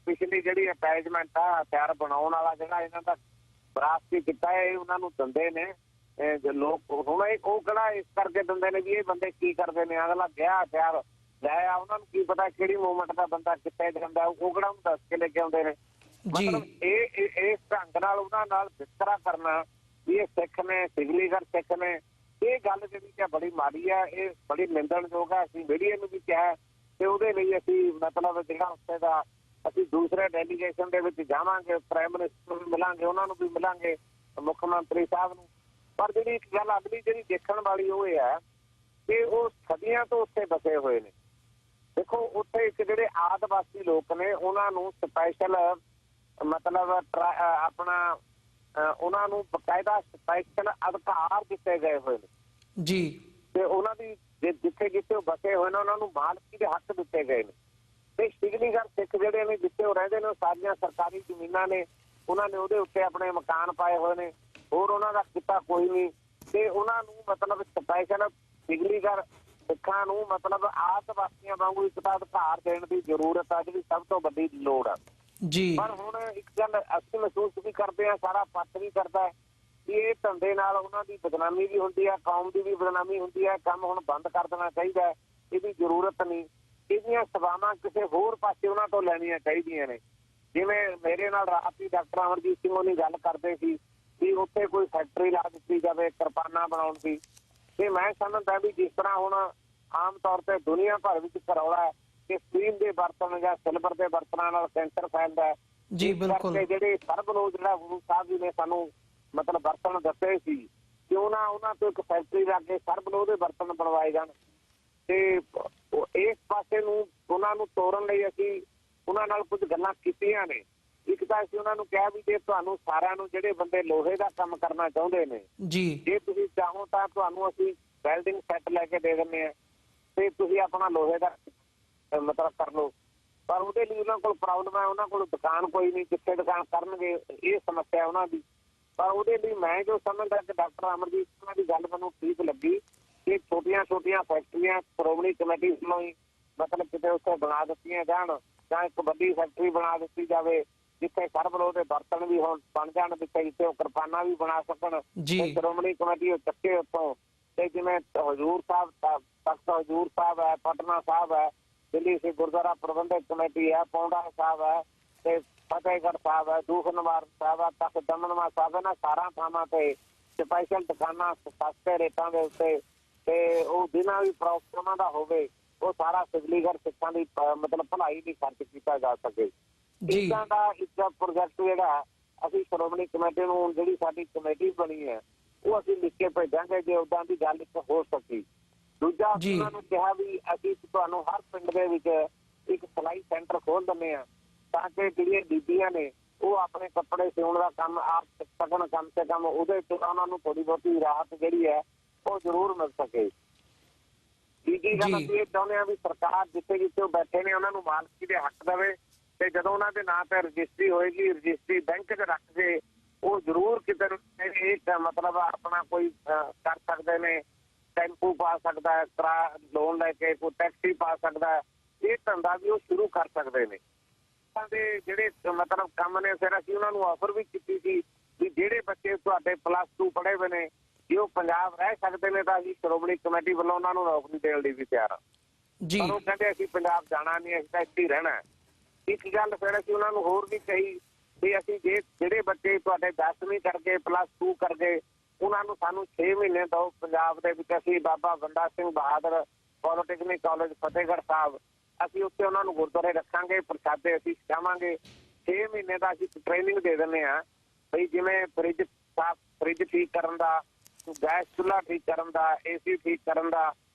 ਪਿਛਲੀ ਜਿਹੜੀ ਅਟੈਚਮੈਂਟ ਆ ਹਥਿਆਰ ਬਣਾਉਣ ਵਾਲਾ ਜਿਹੜਾ ਇਹਨਾਂ ਦਾ ਵਿਰਾਸਤੀ ਕੀਤਾ ਹੈ, ਇਹ ਉਹਨਾਂ ਨੂੰ ਦਿੰਦੇ ਨੇ ਲੋਕ। ਹੁਣ ਉਹ ਕਿਹੜਾ ਇਸ ਕਰਕੇ ਦਿੰਦੇ ਨੇ ਵੀ ਇਹ ਬੰਦੇ ਕੀ ਕਰਦੇ ਨੇ, ਅਗਲਾ ਗਿਆ ਹਥਿਆਰ ਲੈ ਆ, ਉਹਨਾਂ ਨੂੰ ਕੀ ਪਤਾ ਕਿਹੜੀ ਮੂਵਮੈਂਟ ਦਾ ਬੰਦਾ ਕਿੱਥੇ ਜਾਂਦਾ, ਉਹ ਕਿਹੜਾ ਨੂੰ ਦੱਸ ਕੇ ਲੈ ਕੇ ਆਉਂਦੇ ਨੇ। ਮਤਲਬ ਇਹ ਇਸ ਢੰਗ ਨਾਲ ਉਹਨਾਂ ਨਾਲ ਵਿਤਕਰਾ ਕਰਨਾ ਵੀ ਇਹ ਸਿੱਖ ਨੇ, ਸਿੱਖਲੀਗਰ ਸਿੱਖ ਨੇ, ਇਹ ਗੱਲ ਜਿਹੜੀ ਕਿ ਬੜੀ ਮਾੜੀ ਹੈ, ਇਹ ਬੜੀ ਨਿੰਦਣਯੋਗ ਹੈ। ਅਸੀਂ ਮੀਡੀਆ ਨੂੰ ਵੀ ਕਿਹਾ ਤੇ ਉਹਦੇ ਲਈ ਅਸੀਂ ਮਤਲਬ ਜਿਹੜਾ ਉੱਥੇ ਦਾ ਅਸੀਂ ਦੂਸਰੇ ਡੈਲੀਗੇਸ਼ਨ ਦੇ ਵਿੱਚ ਜਾਵਾਂਗੇ, ਪ੍ਰਾਈਮ ਮਿਨਿਸਟਰ ਨੂੰ ਮਿਲਾਂਗੇ, ਉਹਨਾਂ ਨੂੰ ਵੀ ਮਿਲਾਂਗੇ, ਮੁੱਖ ਮੰਤਰੀ ਸਾਹਿਬ ਨੂੰ। ਪਰ ਜਿਹੜੀ ਇੱਕ ਗੱਲ ਅਗਲੀ ਜਿਹੜੀ ਦੇਖਣ ਵਾਲੀ ਉਹ ਇਹ ਹੈ ਕਿ ਉਹ ਸਦੀਆਂ ਤੋਂ ਉੱਥੇ ਬਸੇ ਹੋਏ ਨੇ। ਦੇਖੋ ਉੱਥੇ ਇੱਕ ਜਿਹੜੇ ਆਦਿਵਾਸੀ ਲੋਕ ਨੇ ਉਹਨਾਂ ਨੂੰ ਸਪੈਸ਼ਲ ਮਤਲਬ ਆਪਣਾ ਉਹਨਾਂ ਨੂੰ ਬਕਾਇਦਾ ਸਪੈਸ਼ਲ ਅਧਿਕਾਰ ਦਿੱਤੇ ਗਏ ਹੋਏ ਨੇ ਜੀ। ਤੇ ਉਹਨਾਂ ਦੀ ਜਿੱਥੇ ਜਿੱਥੇ ਉਹ ਬਸੇ ਹੋਏ ਨੇ ਉਹਨਾਂ ਨੂੰ ਮਾਲਕੀ ਦੇ ਹੱਕ ਦਿੱਤੇ ਗਏ ਨੇ। ਤੇ ਸਿਗਲੀਗਰ ਸਿੱਖ ਜਿਹੜੇ ਨੇ ਜਿੱਥੇ ਉਹ ਰਹਿੰਦੇ ਨੇ ਉਹ ਸਾਰੀਆਂ ਸਰਕਾਰੀ ਜ਼ਮੀਨਾਂ ਨੇ, ਉਹਨਾਂ ਨੇ ਉਹਦੇ ਉੱਤੇ ਆਪਣੇ ਮਕਾਨ ਪਾਏ ਹੋਏ ਨੇ, ਹੋਰ ਉਹਨਾਂ ਦਾ ਕਿੱਤਾ ਕੋਈ ਨਹੀਂ। ਤੇ ਉਹਨਾਂ ਨੂੰ ਮਤਲਬ ਸਪੈਸ਼ਲ ਸਿਗਲੀਗਰ ਸਿੱਖਾਂ ਨੂੰ ਮਤਲਬ ਆਦਿਵਾਸੀਆਂ ਵਾਂਗੂ ਇੱਕ ਤਾਂ ਅਧਿਕਾਰ ਦੇਣ ਦੀ ਜ਼ਰੂਰਤ ਆ, ਜਿਹੜੀ ਸਭ ਤੋਂ ਵੱਡੀ ਲੋੜ ਆ ਜੀ। ਪਰ ਹੁਣ ਇੱਕ ਗੱਲ ਅਸੀਂ ਮਹਿਸੂਸ ਵੀ ਕਰਦੇ ਹਾਂ, ਸਾਰਾ ਪੱਖ ਵੀ ਕਰਦਾ ਕਿ ਇਹ ਧੰਦੇ ਨਾਲ ਉਹਨਾਂ ਦੀ ਬਦਨਾਮੀ ਵੀ ਹੁੰਦੀ ਹੈ, ਕੌਮ ਦੀ ਵੀ ਬਦਨਾਮੀ ਹੁੰਦੀ ਹੈ। ਕੰਮ ਹੁਣ ਬੰਦ ਕਰ ਦੇਣਾ ਚਾਹੀਦਾ, ਇਹਦੀ ਜ਼ਰੂਰਤ ਨਹੀਂ। ਇਹਦੀਆਂ ਸੇਵਾਵਾਂ ਕਿਸੇ ਹੋਰ ਪਾਸੇ ਉਹਨਾਂ ਤੋਂ ਲੈਣੀਆਂ ਚਾਹੀਦੀਆਂ ਨੇ। ਜਿਵੇਂ ਮੇਰੇ ਨਾਲ ਰਾਤ ਹੀ ਡਾਕਟਰ ਅਮਰਜੀਤ ਸਿੰਘ ਉਹਨੀ ਗੱਲ ਕਰਦੇ ਸੀ ਕਿ ਉੱਥੇ ਕੋਈ ਫੈਕਟਰੀ ਲਾ ਦਿੱਤੀ ਜਾਵੇ ਕਿਰਪਾਨਾਂ ਬਣਾਉਣ ਦੀ। ਤੇ ਮੈਂ ਸਮਝਦਾ ਵੀ ਜਿਸ ਤਰ੍ਹਾਂ ਹੁਣ ਆਮ ਤੌਰ ਤੇ ਦੁਨੀਆ ਭਰ ਵਿੱਚ ਕਰੌੜਾ ਹੈ ਕਿ ਸਟੀਲ ਦੇ ਬਰਤਨ ਜਾਂ ਸਿਲਵਰ ਦੇ ਬਰਤਨਾਂ ਨਾਲ ਕੈਂਸਰ ਫੈਲਦਾ ਹੈ। ਜੀ ਬਿਲਕੁਲ। ਜਿਹੜੇ ਸਰਬਲੋਹ ਜਿਹੜਾ ਗੁਰੂ ਸਾਹਿਬ ਜੀ ਨੇ ਸਾਨੂੰ ਮਤਲਬ ਬਰਤਨ ਦੱਸੇ ਸੀ ਕਿ ਉਹਨਾਂ ਤੋਂ ਇੱਕ ਫੈਕਟਰੀ ਲਾ ਕੇ ਸਰਬਲੋਹ ਦੇ ਬਰਤਨ ਬਣਵਾਏ ਜਾਣ। ਤੇ ਇਸ ਪਾਸੇ ਨੂੰ ਉਹਨਾਂ ਨੂੰ ਤੋੜਨ ਲਈ ਅਸੀਂ ਉਹਨਾਂ ਨਾਲ ਕੁਝ ਗੱਲਾਂ ਕੀਤੀਆਂ ਨੇ। ਇੱਕ ਤਾਂ ਅਸੀਂ ਉਹਨਾਂ ਨੂੰ ਕਿਹਾ ਵੀ ਜੇ ਤੁਹਾਨੂੰ ਸਾਰਿਆਂ ਨੂੰ ਜਿਹੜੇ ਬੰਦੇ ਲੋਹੇ ਦਾ ਕੰਮ ਕਰਨਾ ਚਾਹੁੰਦੇ ਨੇ ਜੀ, ਜੇ ਤੁਸੀਂ ਚਾਹੋ ਤਾਂ ਤੁਹਾਨੂੰ ਅਸੀਂ ਵੈਲਡਿੰਗ ਸੈੱਟ ਲੈ ਕੇ ਦੇ ਦਿੰਦੇ ਹਾਂ ਤੇ ਤੁਸੀਂ ਆਪਣਾ ਲੋਹੇ ਦਾ ਮਤਲਬ ਕਰ ਲਓ। ਪਰ ਉਹਦੇ ਲਈ ਉਹਨਾਂ ਕੋਲ ਪ੍ਰੋਬਲਮ ਹੈ, ਉਹਨਾਂ ਕੋਲ ਦੁਕਾਨ ਕੋਈ ਨਹੀਂ, ਕਿੱਥੇ ਦੁਕਾਨ ਕਰਨਗੇ, ਇਹ ਸਮੱਸਿਆ ਉਹਨਾਂ ਦੀ। ਪਰ ਉਹਦੇ ਲਈ ਮੈਂ ਜੋ ਸਮਝਦਾ ਕਿ ਡਾਕਟਰ ਅਮਰਜੀਤ ਸਿੰਘ ਦੀ ਗੱਲ ਮੈਨੂੰ ਠੀਕ ਲੱਗੀ ਕਿ ਛੋਟੀਆਂ ਫੈਕਟਰੀਆਂ ਸ਼੍ਰੋਮਣੀ ਕਮੇਟੀ ਵੱਲੋਂ ਹੀ ਮਤਲਬ ਕਿਤੇ ਉੱਥੇ ਬਣਾ ਦਿੱਤੀਆਂ ਜਾਣ ਜਾਂ ਇੱਕ ਵੱਡੀ ਫੈਕਟਰੀ ਬਣਾ ਦਿੱਤੀ ਜਾਵੇ ਜਿੱਥੇ ਸਰਬਲੋਹ ਦੇ ਬਰਤਨ ਵੀ ਹੁਣ ਬਣ ਜਾਣ, ਜਿੱਥੇ ਉਹ ਕਿਰਪਾਨਾਂ ਵੀ ਬਣਾ ਸਕਣ। ਸ਼੍ਰੋਮਣੀ ਕਮੇਟੀ ਉਹ ਚੱਕੇ ਉੱਥੋਂ। ਤੇ ਜਿਵੇਂ ਹਜ਼ੂਰ ਸਾਹਿਬ ਤਖਤ ਹਜ਼ੂਰ ਸਾਹਿਬ ਹੈ, ਪਟਨਾ ਸਾਹਿਬ ਹੈ, ਦਿੱਲੀ ਸਿੱਖ ਗੁਰਦੁਆਰਾ ਪ੍ਰਬੰਧਕ ਕਮੇਟੀ ਹੈ, ਪੌਂਡਾ ਸਾਹਿਬ ਹੈ ਤੇ ਫਤਿਹਗੜ੍ਹ ਸਾਹਿਬ ਹੈ, ਦੂਖਨਿਵਾਰਨ ਸਾਹਿਬ ਹੈ, ਤਖਤ ਦਮਦਮਾ ਸਾਹਿਬ ਹੈ ਨਾ, ਸਾਰਾ ਥਾਵਾਂ ਤੇ ਸਪੈਸ਼ਲ ਦੁਕਾਨਾਂ ਸਸਤੇ ਰੇਟਾਂ ਦੇ ਉੱਤੇ ਤੇ ਉਹ ਬਿਨਾਂ ਵੀ ਪ੍ਰੋਗਰਾਮਾਂ ਦਾ ਹੋਵੇ, ਉਹ ਸਾਰਾ ਸਿਗਲੀਗਰ ਸਿੱਖਾਂ ਦੀ ਮਤਲਬ ਭਲਾਈ ਲਈ ਖਰਚ ਕੀਤਾ ਜਾ ਸਕੇ। ਇੱਦਾਂ ਦਾ ਇੱਕ ਪ੍ਰੋਜੈਕਟ ਜਿਹੜਾ ਅਸੀਂ ਸ਼੍ਰੋਮਣੀ ਕਮੇਟੀ ਨੂੰ ਜਿਹੜੀ ਸਾਡੀ ਕਮੇਟੀ ਬਣੀ ਹੈ ਉਹ ਅਸੀਂ ਲਿਖ ਕੇ ਭੇਜਾਂਗੇ ਜੇ ਉਦਾਂ ਦੀ ਗੱਲ ਇੱਕ ਹੋ ਸਕੀ। ਦੂਜਾ ਉਹਨਾਂ ਨੂੰ ਕਿਹਾ ਵੀ ਅਸੀਂ ਤੁਹਾਨੂੰ ਹਰ ਪਿੰਡ ਦੇ ਵਿੱਚ ਇੱਕ ਸਿਲਾਈ ਸੈਂਟਰ ਖੋਲ ਦਿੰਦੇ ਹਾਂ ਤਾਂ ਕਿ ਜਿਹੜੀਆਂ ਬੀਬੀਆਂ ਨੇ ਉਹ ਆਪਣੇ ਕੱਪੜੇ ਸਿਉਣ ਦਾ ਕੰਮ ਆਪ ਸਿੱਖ ਸਕਣ। ਕਮ ਸੇ ਕਮ ਉਹਦੇ ਚ ਉਹਨਾਂ ਨੂੰ ਥੋੜੀ ਬਹੁਤੀ ਰਾਹਤ ਜਿਹੜੀ ਹੈ ਉਹ ਜ਼ਰੂਰ ਮਿਲ ਸਕੇ। ਤੀਜੀ ਗੱਲ ਅਸੀਂ ਇਹ ਚਾਹੁੰਦੇ ਹਾਂ ਵੀ ਸਰਕਾਰ ਜਿੱਥੇ ਜਿੱਥੇ ਉਹ ਬੈਠੇ ਨੇ ਉਹਨਾਂ ਨੂੰ ਮਾਲਕੀ ਦੇ ਹੱਕ ਦੇਵੇ ਤੇ ਜਦੋਂ ਉਹਨਾਂ ਦੇ ਨਾਂ ਤੇ ਰਜਿਸਟਰੀ ਹੋਏਗੀ ਰਜਿਸਟਰੀ ਬੈਂਕ 'ਚ ਰੱਖ ਕੇ ਉਹ ਜ਼ਰੂਰ ਕਿਤੇ ਇਹ ਮਤਲਬ ਆਪਣਾ ਕੋਈ ਕਰ ਸਕਦੇ ਨੇ, ਟੈਂਪੂ ਪਾ ਸਕਦਾ ਹੈ, ਲੋਨ ਲੈ ਕੇ ਕੋਈ ਟੈਕਸੀ ਪਾ ਸਕਦਾ ਹੈ, ਇਹ ਧੰਦਾ ਵੀ ਉਹ ਸ਼ੁਰੂ ਕਰ ਸਕਦੇ ਨੇ। ਦੇ ਜਿਹੜੇ ਮਤਲਬ ਕੰਮ ਨੇ ਫਿਰ ਅਸੀਂ ਉਹਨਾਂ ਨੂੰ ਆਫਰ ਵੀ ਕੀਤੀ ਸੀ ਵੀ ਜਿਹੜੇ ਬੱਚੇ ਤੁਹਾਡੇ +2 ਪੜ੍ਹੇ ਹੋਏ ਨੇ ਜੇ ਉਹ ਪੰਜਾਬ ਰਹਿ ਸਕਦੇ ਨੇ ਤਾਂ ਅਸੀਂ ਸ਼੍ਰੋਮਣੀ ਕਮੇਟੀ ਵੱਲੋਂ ਉਹਨਾਂ ਨੂੰ ਨੌਕਰੀ ਦੇਣ ਲਈ ਵੀ ਤਿਆਰ ਹਾਂ। ਪਰ ਉਹ ਕਹਿੰਦੇ ਅਸੀਂ ਪੰਜਾਬ ਜਾਣਾ ਨਹੀਂ, ਅਸੀਂ ਤਾਂ ਇੱਥੇ ਹੀ ਰਹਿਣਾ। ਇੱਕ ਗੱਲ ਫਿਰ ਅਸੀਂ ਉਹਨਾਂ ਨੂੰ ਹੋਰ ਵੀ ਕਹੀ ਵੀ ਅਸੀਂ ਜਿਹੜੇ ਬੱਚੇ ਤੁਹਾਡੇ 10ਵੀਂ ਕਰਕੇ +2 ਕਰਕੇ ਉਹਨਾਂ ਨੂੰ ਸਾਨੂੰ 6 ਮਹੀਨੇ ਦਿਓ ਪੰਜਾਬ ਦੇ ਵਿੱਚ। ਅਸੀਂ ਬਾਬਾ ਬੰਦਾ ਸਿੰਘ ਬਹਾਦਰ ਪੋਲੀਟੈਕਨਿਕ ਕਾਲਜ ਫਤਿਹਗੜ੍ਹ ਸਾਹਿਬ ਅਸੀਂ ਉੱਥੇ ਉਹਨਾਂ ਨੂੰ ਗੁਰਦੁਆਰੇ ਰੱਖਾਂਗੇ, ਪ੍ਰਸ਼ਾਦੇ ਅਸੀਂ ਸਿਖਾਵਾਂਗੇ। 6 ਮਹੀਨੇ ਦਾ ਅਸੀਂ ਟ੍ਰੇਨਿੰਗ ਦੇ ਦਿੰਦੇ ਹਾਂ ਬਈ ਜਿਵੇਂ ਫਰਿੱਜ ਠੀਕ ਕਰਨ ਦਾ, ਗੈਸ ਚੁੱਲ੍ਹਾ ਠੀਕ ਕਰਨ ਦਾ, AC ਠੀਕ ਕਰਨ ਦਾ,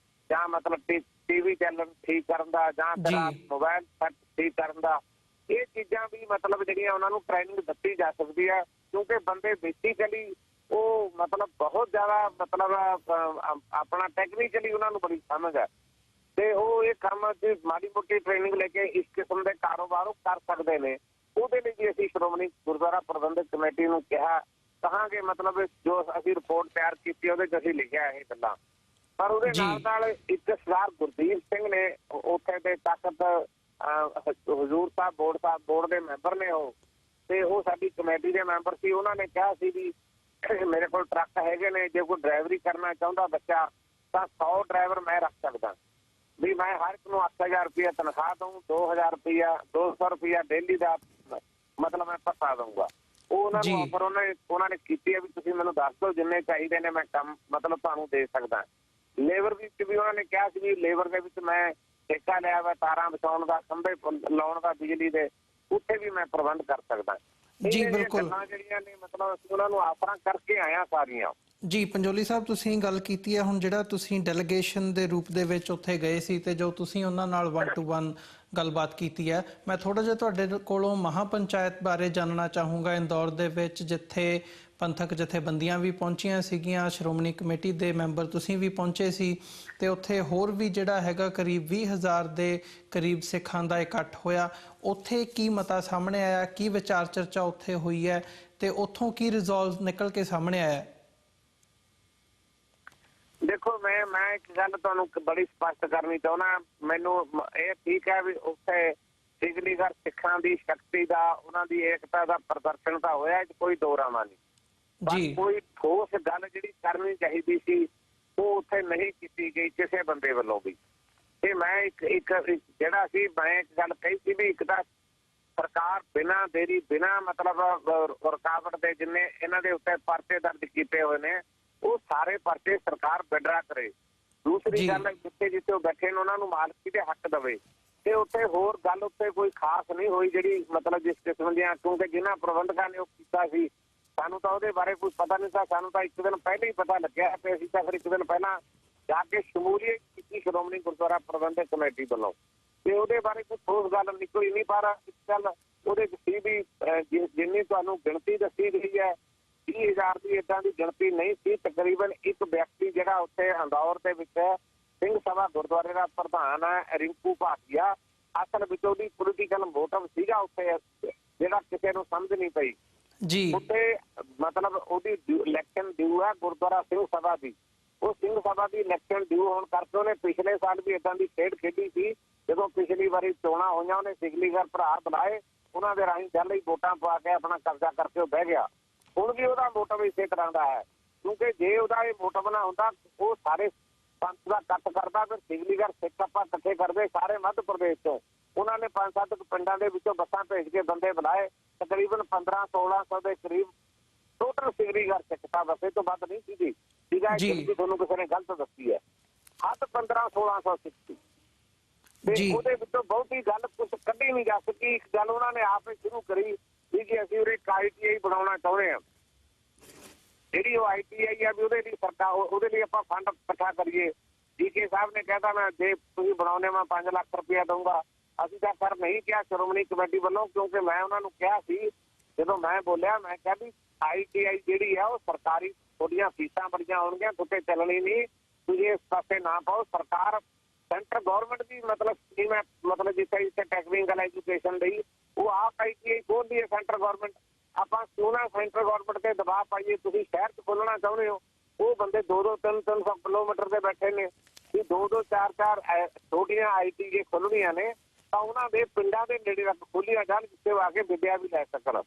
ਜਾਂ ਮਤਲਬ TV ਚੈਨਲ ਠੀਕ ਕਰਨ ਦਾ, ਜਾਂ ਤੇਰਾ ਮੋਬਾਈਲ ਸੈੱਟ ਠੀਕ ਕਰਨ ਦਾ। ਇਹ ਚੀਜ਼ਾਂ ਵੀ ਮਤਲਬ ਜਿਹੜੀਆਂ ਉਹਨਾਂ ਨੂੰ ਟ੍ਰੇਨਿੰਗ ਦਿੱਤੀ ਜਾ ਸਕਦੀ ਹੈ ਕਿਉਂਕਿ ਬੰਦੇ ਬੇਸਿਕਲੀ ਉਹ ਮਤਲਬ ਬਹੁਤ ਜ਼ਿਆਦਾ ਮਤਲਬ ਆਪਣਾ ਟੈਕਨੀਕਲੀ ਉਹਨਾਂ ਨੂੰ ਬੜੀ ਸਮਝ ਹੈ ਤੇ ਉਹ ਇਹ ਕੰਮ ਦੀ ਮਾੜੀ ਮੋਟੀ ਟ੍ਰੇਨਿੰਗ ਲੈ ਕੇ ਇਸ ਕਿਸਮ ਦੇ ਕਾਰੋਬਾਰ ਉਹ ਕਰ ਸਕਦੇ ਨੇ। ਉਹਦੇ ਲਈ ਵੀ ਅਸੀਂ ਸ਼੍ਰੋਮਣੀ ਗੁਰਦੁਆਰਾ ਪ੍ਰਬੰਧਕ ਕਮੇਟੀ ਨੂੰ ਕਹਾਂਗੇ ਮਤਲਬ ਜੋ ਅਸੀਂ ਰਿਪੋਰਟ ਤਿਆਰ ਕੀਤੀ ਉਹਦੇ 'ਚ ਅਸੀਂ ਲਿਖਿਆ ਇਹ ਗੱਲਾਂ। ਪਰ ਉਹਦੇ ਨਾਲ ਇੱਕ ਸਰਦਾਰ ਗੁਰਦੀਪ ਸਿੰਘ ਨੇ ਉੱਥੇ ਦੇ ਤਖਤ ਹਜ਼ੂਰ ਸਾਹਿਬ ਬੋਰਡ ਦੇ ਮੈਂਬਰ ਨੇ ਉਹ ਤੇ ਉਹ ਸਾਡੀ ਕਮੇਟੀ ਦੇ ਮੈਂਬਰ ਸੀ। ਉਹਨਾਂ ਨੇ ਕਿਹਾ ਸੀ ਵੀ ਮੇਰੇ ਕੋਲ ਟਰੱਕ ਹੈਗੇ ਨੇ, ਜੇ ਕੋਈ ਡਰਾਈਵਰੀ ਕਰਨਾ ਚਾਹੁੰਦਾ ਬੱਚਾ ਤਾਂ 100 ਡਰਾਈਵਰ ਮੈਂ ਰੱਖ ਸਕਦਾ ਵੀ ਮੈਂ ਹਰ ਇੱਕ ਨੂੰ 8000 ਰੁਪਇਆ ਤਨਖਾਹ ਦਊਂ, 2000 ਰੁਪਇਆ 200 ਰੁਪਇਆ ਡੇਲੀ ਦਾ ਮਤਲਬ ਮੈਂ ਭੱਤਾ ਦਊਂਗਾ। ਉਹ ਉਹਨਾਂ ਨੂੰ ਆਫਰ ਉਹਨਾਂ ਨੇ ਕੀਤੀ ਹੈ ਵੀ ਤੁਸੀਂ ਮੈਨੂੰ ਦੱਸ ਦਿਓ ਜਿੰਨੇ ਚਾਹੀਦੇ ਨੇ ਮੈਂ ਕੰਮ ਮਤਲਬ ਤੁਹਾਨੂੰ ਦੇ ਸਕਦਾ। ਲੇਬਰ ਵਿੱਚ ਵੀ ਉਹਨਾਂ ਨੇ ਕਿਹਾ ਸੀ ਵੀ ਲੇਬਰ ਦੇ ਵਿੱਚ ਮੈਂ ਠੇਕਾ ਲਿਆ ਵਾ ਤਾਰਾਂ ਵਿਛਾਉਣ ਦਾ, ਖੰਭੇ ਲਾਉਣ ਦਾ ਬਿਜਲੀ ਦੇ, ਉੱਥੇ ਵੀ ਮੈਂ ਪ੍ਰਬੰਧ ਕਰ ਸਕਦਾ। ਜੀ ਬਿਲਕੁਲ ਜਿਹੜੀਆਂ ਨੇ ਮਤਲਬ ਅਸੀਂ ਉਹਨਾਂ ਨੂੰ ਆਫਰਾਂ ਕਰਕੇ ਆਇਆ ਸਾਰੀਆਂ। ਜੀ ਪੰਜੋਲੀ ਸਾਹਿਬ ਤੁਸੀਂ ਗੱਲ ਕੀਤੀ ਹੈ ਹੁਣ ਜਿਹੜਾ ਤੁਸੀਂ ਡੈਲੀਗੇਸ਼ਨ ਦੇ ਰੂਪ ਦੇ ਵਿੱਚ ਉੱਥੇ ਗਏ ਸੀ ਤੇ ਜੋ ਤੁਸੀਂ ਉਹਨਾਂ ਨਾਲ 1 to 1 ਗੱਲਬਾਤ ਕੀਤੀ ਹੈ, ਮੈਂ ਥੋੜਾ ਜਿਹਾ ਤੁਹਾਡੇ ਕੋਲੋਂ ਮਹਾਪੰਚਾਇਤ ਬਾਰੇ ਜਾਣਨਾ ਚਾਹੂੰਗਾ ਇੰਦੌਰ ਦੇ ਵਿੱਚ ਜਿੱਥੇ ਪੰਥਕ ਜਥੇਬੰਦੀਆਂ ਵੀ ਪਹੁੰਚੀਆਂ ਸੀਗੀਆਂ, ਸ਼੍ਰੋਮਣੀ ਕਮੇਟੀ ਦੇ ਮੈਂਬਰ ਤੁਸੀਂ ਵੀ ਪਹੁੰਚੇ ਸੀ ਤੇ ਉੱਥੇ ਹੋਰ ਵੀ ਜਿਹੜਾ ਹੈਗਾ ਕਰੀਬ 20,000 ਦੇ ਕਰੀਬ ਸਿੱਖਾਂ ਦਾ ਇਕੱਠ ਹੋਇਆ। ਉੱਥੇ ਕੀ ਮਤਾ ਸਾਹਮਣੇ ਆਇਆ, ਕੀ ਵਿਚਾਰ ਚਰਚਾ ਉੱਥੇ ਹੋਈ ਹੈ ਤੇ ਉੱਥੋਂ ਕੀ ਰਿਜ਼ੋਲਵ ਨਿਕਲ ਕੇ ਸਾਹਮਣੇ ਆਇਆ? ਦੇਖੋ, ਮੈਂ ਇੱਕ ਗੱਲ ਤੁਹਾਨੂੰ ਬੜੀ ਸਪਸ਼ਟ ਕਰਨੀ ਚਾਹੁੰਦਾ। ਮੈਨੂੰ ਇਹ ਠੀਕ ਹੈ ਵੀ ਉੱਥੇ ਸਿੱਖਲੀਗਰ ਸਿੱਖਾਂ ਦੀ ਸ਼ਕਤੀ ਦਾ, ਉਹਨਾਂ ਦੀ ਏਕਤਾ ਦਾ ਪ੍ਰਦਰਸ਼ਨ ਤਾਂ ਹੋਇਆ, ਇਹ ਕੋਈ ਦੋ ਰਾਵਾਂ ਨਹੀਂ। ਪਰ ਕੋਈ ਠੋਸ ਗੱਲ ਜਿਹੜੀ ਕਰਨੀ ਚਾਹੀਦੀ ਸੀ ਉਹ ਉੱਥੇ ਨਹੀਂ ਕੀਤੀ ਗਈ ਕਿਸੇ ਬੰਦੇ ਵੱਲੋਂ ਵੀ। ਤੇ ਮੈਂ ਇੱਕ ਜਿਹੜਾ ਸੀ, ਮੈਂ ਇੱਕ ਗੱਲ ਕਹੀ ਸੀ ਵੀ ਇੱਕ ਤਾਂ ਸਰਕਾਰ ਬਿਨਾਂ ਦੇਰੀ, ਬਿਨਾਂ ਮਤਲਬ ਰੁਕਾਵਟ ਦੇ ਜਿੰਨੇ ਇਹਨਾਂ ਦੇ ਉੱਤੇ ਪਰਚੇ ਦਰਜ ਕੀਤੇ ਹੋਏ ਨੇ ਉਹ ਸਾਰੇ ਪਰਚੇ ਸਰਕਾਰ ਵਿਡਰਾ ਕਰੇ। ਦੂਸਰੀ ਗੱਲ, ਜਿੱਥੇ ਉਹ ਬੈਠੇ ਨੇ ਉਹਨਾਂ ਨੂੰ ਮਾਲਕੀ ਦੇ ਹੱਕ ਦੇਵੇ। ਤੇ ਉੱਥੇ ਹੋਰ ਗੱਲ ਉੱਤੇ ਕੋਈ ਖਾਸ ਨਹੀਂ ਹੋਈ ਜਿਹੜੀ ਮਤਲਬ ਜਿਸ ਕਿਸਮ ਦੀਆਂ, ਕਿਉਂਕਿ ਜਿਨ੍ਹਾਂ ਪ੍ਰਬੰਧਕਾਂ ਨੇ ਉਹ ਕੀਤਾ ਸੀ ਸਾਨੂੰ ਤਾਂ ਉਹਦੇ ਬਾਰੇ ਕੋਈ ਪਤਾ ਨਹੀਂ ਸੀ। ਸਾਨੂੰ ਤਾਂ ਇੱਕ ਦਿਨ ਪਹਿਲਾਂ ਹੀ ਪਤਾ ਲੱਗਿਆ ਤੇ ਅਸੀਂ ਤਾਂ ਫਿਰ ਇੱਕ ਦਿਨ ਪਹਿਲਾਂ ਜਾ ਕੇ ਸ਼ਮੂਲੀਅਤ ਕੀਤੀ ਸ਼੍ਰੋਮਣੀ ਗੁਰਦੁਆਰਾ ਪ੍ਰਬੰਧਕ ਕਮੇਟੀ ਵੱਲੋਂ, ਤੇ ਉਹਦੇ ਬਾਰੇ ਕੋਈ ਠੋਸ ਗੱਲ ਨਿਕਲੀ ਨਹੀਂ। ਪਰ ਇੱਕ ਗੱਲ ਉਹਦੇ ਚ ਸੀ ਵੀ ਜਿੰਨੀ ਤੁਹਾਨੂੰ ਗਿਣਤੀ ਦੱਸੀ ਗਈ ਹੈ 30,000 ਦੀ, ਏਦਾਂ ਦੀ ਗਿਣਤੀ ਨਹੀਂ ਸੀ। ਤਕਰੀਬਨ ਇੱਕ ਵਿਅਕਤੀ ਜਿਹੜਾ ਉੱਥੇ ਅੰਦੌਰ ਦੇ ਵਿੱਚ ਸਿੰਘ ਸਭਾ ਗੁਰਦੁਆਰੇ ਦਾ ਪ੍ਰਧਾਨ ਹੈ ਰਿੰਕੂ ਭਾਟੀਆ, ਅਸਲ ਵਿੱਚ ਉਹਦੀ ਪੋਲੀਟੀਕਲ ਮੋਟਿਵ ਸੀਗਾ ਉੱਥੇ ਜਿਹੜਾ ਕਿਸੇ ਨੂੰ ਸਮਝ ਨਹੀਂ ਪਈ ਜੀ। ਉੱਥੇ ਮਤਲਬ ਉਹਦੀ ਇਲੈਕਸ਼ਨ ਡਿਊ ਹੈ ਗੁਰਦੁਆਰਾ ਸਿੰਘ ਸਭਾ ਦੀ। ਉਹ ਸਿੰਘ ਸਭਾ ਦੀ ਇਲੈਕਸ਼ਨ ਡਿਊ ਹੋਣ ਕਰਕੇ ਉਹਨੇ ਪਿਛਲੇ ਸਾਲ ਵੀ ਏਦਾਂ ਦੀ ਖੇਡ ਖੇਡੀ ਸੀ। ਜਦੋਂ ਪਿਛਲੀ ਵਾਰੀ ਚੋਣਾਂ ਹੋਈਆਂ ਉਹਨੇ ਸਿੱਖਲੀਗਰ ਭਰਾ ਬੁਲਾਏ, ਉਹਨਾਂ ਦੇ ਰਾਹੀਂ ਪਹਿਲਾਂ ਹੀ ਵੋਟਾਂ ਪਵਾ ਕੇ ਆਪਣਾ ਕਬਜ਼ਾ ਕਰਕੇ ਉਹ ਬਹਿ ਗਿਆ। ਹੁਣ ਵੀ ਉਹਦਾ ਮੋਟਿਵ ਇਸੇ ਤਰ੍ਹਾਂ ਦਾ ਹੈ, ਕਿਉਂਕਿ ਜੇ ਉਹਦਾ ਇਹ ਮੋਟਿਵ ਨਾ ਹੁੰਦਾ ਉਹ ਸਾਰੇ ਪੰਥ ਦਾ ਕੱਟ ਕਰਦਾ, ਫਿਰ ਸਿੱਖਲੀਗਰ ਸਿੱਖ ਆਪਾਂ ਇਕੱਠੇ ਕਰਦੇ ਸਾਰੇ ਮੱਧ ਪ੍ਰਦੇਸ਼ ਤੋਂ। ਉਹਨਾਂ ਨੇ 5-7 ਪਿੰਡਾਂ ਦੇ ਵਿੱਚੋਂ ਬੱਸਾਂ ਭੇਜ ਕੇ ਬੰਦੇ ਬੁਲਾਏ, ਤਕਰੀਬਨ 1500-1600 ਦੇ ਕਰੀਬ ਟੋਟਲ ਸਿੱਖਲੀਗਰ ਸਿੱਖ ਤਾਂ ਬਸ, ਇਹ ਤੋਂ ਵੱਧ ਨਹੀਂ ਸੀਗੀ। ਠੀਕ ਹੈ ਜੀ, ਤੁਹਾਨੂੰ ਕਿਸੇ ਨੇ ਗਲਤ ਦੱਸੀ ਹੈ। ਹੱਦ 1500-1600 ਸਿੱਖ ਸੀ ਤੇ ਉਹਦੇ ਵਿੱਚੋਂ ਬਹੁਤੀ ਗੱਲ ਕੁਝ ਕੱਢੀ ਨਹੀਂ ਜਾ ਸਕੀ। ਇੱਕ ਗੱਲ ਉਹਨਾਂ ਨੇ ਆਪ ਹੀ ਸ਼ੁਰੂ ਕਰੀ ਵੀ ਕਿ ਅਸੀਂ ਉਰੇ ITI ਬਣਾਉਣਾ ਚਾਹੁੰਦੇ ਹਾਂ। ਜਿਹੜੀ ਉਹ ITI ਆ ਵੀ ਉਹਦੇ ਲਈ ਸਰਕਾਰ, ਉਹਦੇ ਲਈ ਆਪਾਂ ਫੰਡ ਇਕੱਠਾ ਕਰੀਏ। DK ਸਾਹਿਬ ਨੇ ਕਹਿਤਾ ਮੈਂ ਜੇ ਤੁਸੀਂ ਬਣਾਉਣੇ ਮੈਂ 5 ਲੱਖ ਰੁਪਇਆ ਦਊਂਗਾ। ਅਸੀਂ ਤਾਂ ਸਰ ਨਹੀਂ ਕਿਹਾ ਸ਼੍ਰੋਮਣੀ ਕਮੇਟੀ ਵੱਲੋਂ, ਕਿਉਂਕਿ ਮੈਂ ਉਹਨਾਂ ਨੂੰ ਕਿਹਾ ਸੀ ਜਦੋਂ ਮੈਂ ਬੋਲਿਆ, ਮੈਂ ਕਿਹਾ ਵੀ ITI ਜਿਹੜੀ ਆ ਉਹ ਸਰਕਾਰੀ, ਤੁਹਾਡੀਆਂ ਫੀਸਾਂ ਬੜੀਆਂ ਹੋਣਗੀਆਂ, ਤੁਹਾਡੇ ਚੱਲਣੀ ਨਹੀਂ, ਤੁਸੀਂ ਇਸ ਪਾਸੇ ਨਾ ਪਾਓ। ਸਰਕਾਰ ਸੈਂਟਰ ਗਵਰਨਮੈਂਟ ਦੀ ਮਤਲਬ ਸਕੀਮ ਹੈ, ਮਤਲਬ ਜਿੱਥੇ ਟੈਕਨੀਕਲ ਐਜੂਕੇਸ਼ਨ ਲਈ ਉਹ ਆਪ ITI ਖੋਲ੍ਹਦੀ ਹੈ ਸੈਂਟਰ ਗਵਰਨਮੈਂਟ। ਆਪਾਂ ਕਿਉਂ ਨਾ ਸੈਂਟਰ ਗਵਰਨਮੈਂਟ ਤੇ ਦਬਾਅ ਪਾਈਏ। ਤੁਸੀਂ ਸ਼ਹਿਰ 'ਚ ਖੋਲ੍ਹਣਾ ਚਾਹੁੰਦੇ ਹੋ, ਉਹ ਬੰਦੇ 2-2, 300 ਕਿਲੋਮੀਟਰ ਦੇ ਬੈਠੇ ਨੇ ਵੀ 2-2, 4-4 ਛੋਟੀਆਂ ITI ਖੋਲ੍ਹਣੀਆਂ ਨੇ ਤਾਂ ਉਹਨਾਂ ਦੇ ਪਿੰਡਾਂ ਦੇ ਨੇੜੇ ਤੱਕ ਖੋਲ੍ਹੀਆਂ ਜਾਣ, ਜਿੱਥੇ ਆ ਕੇ ਵਿੱਦਿਆ ਵੀ ਲੈ ਸਕਣ।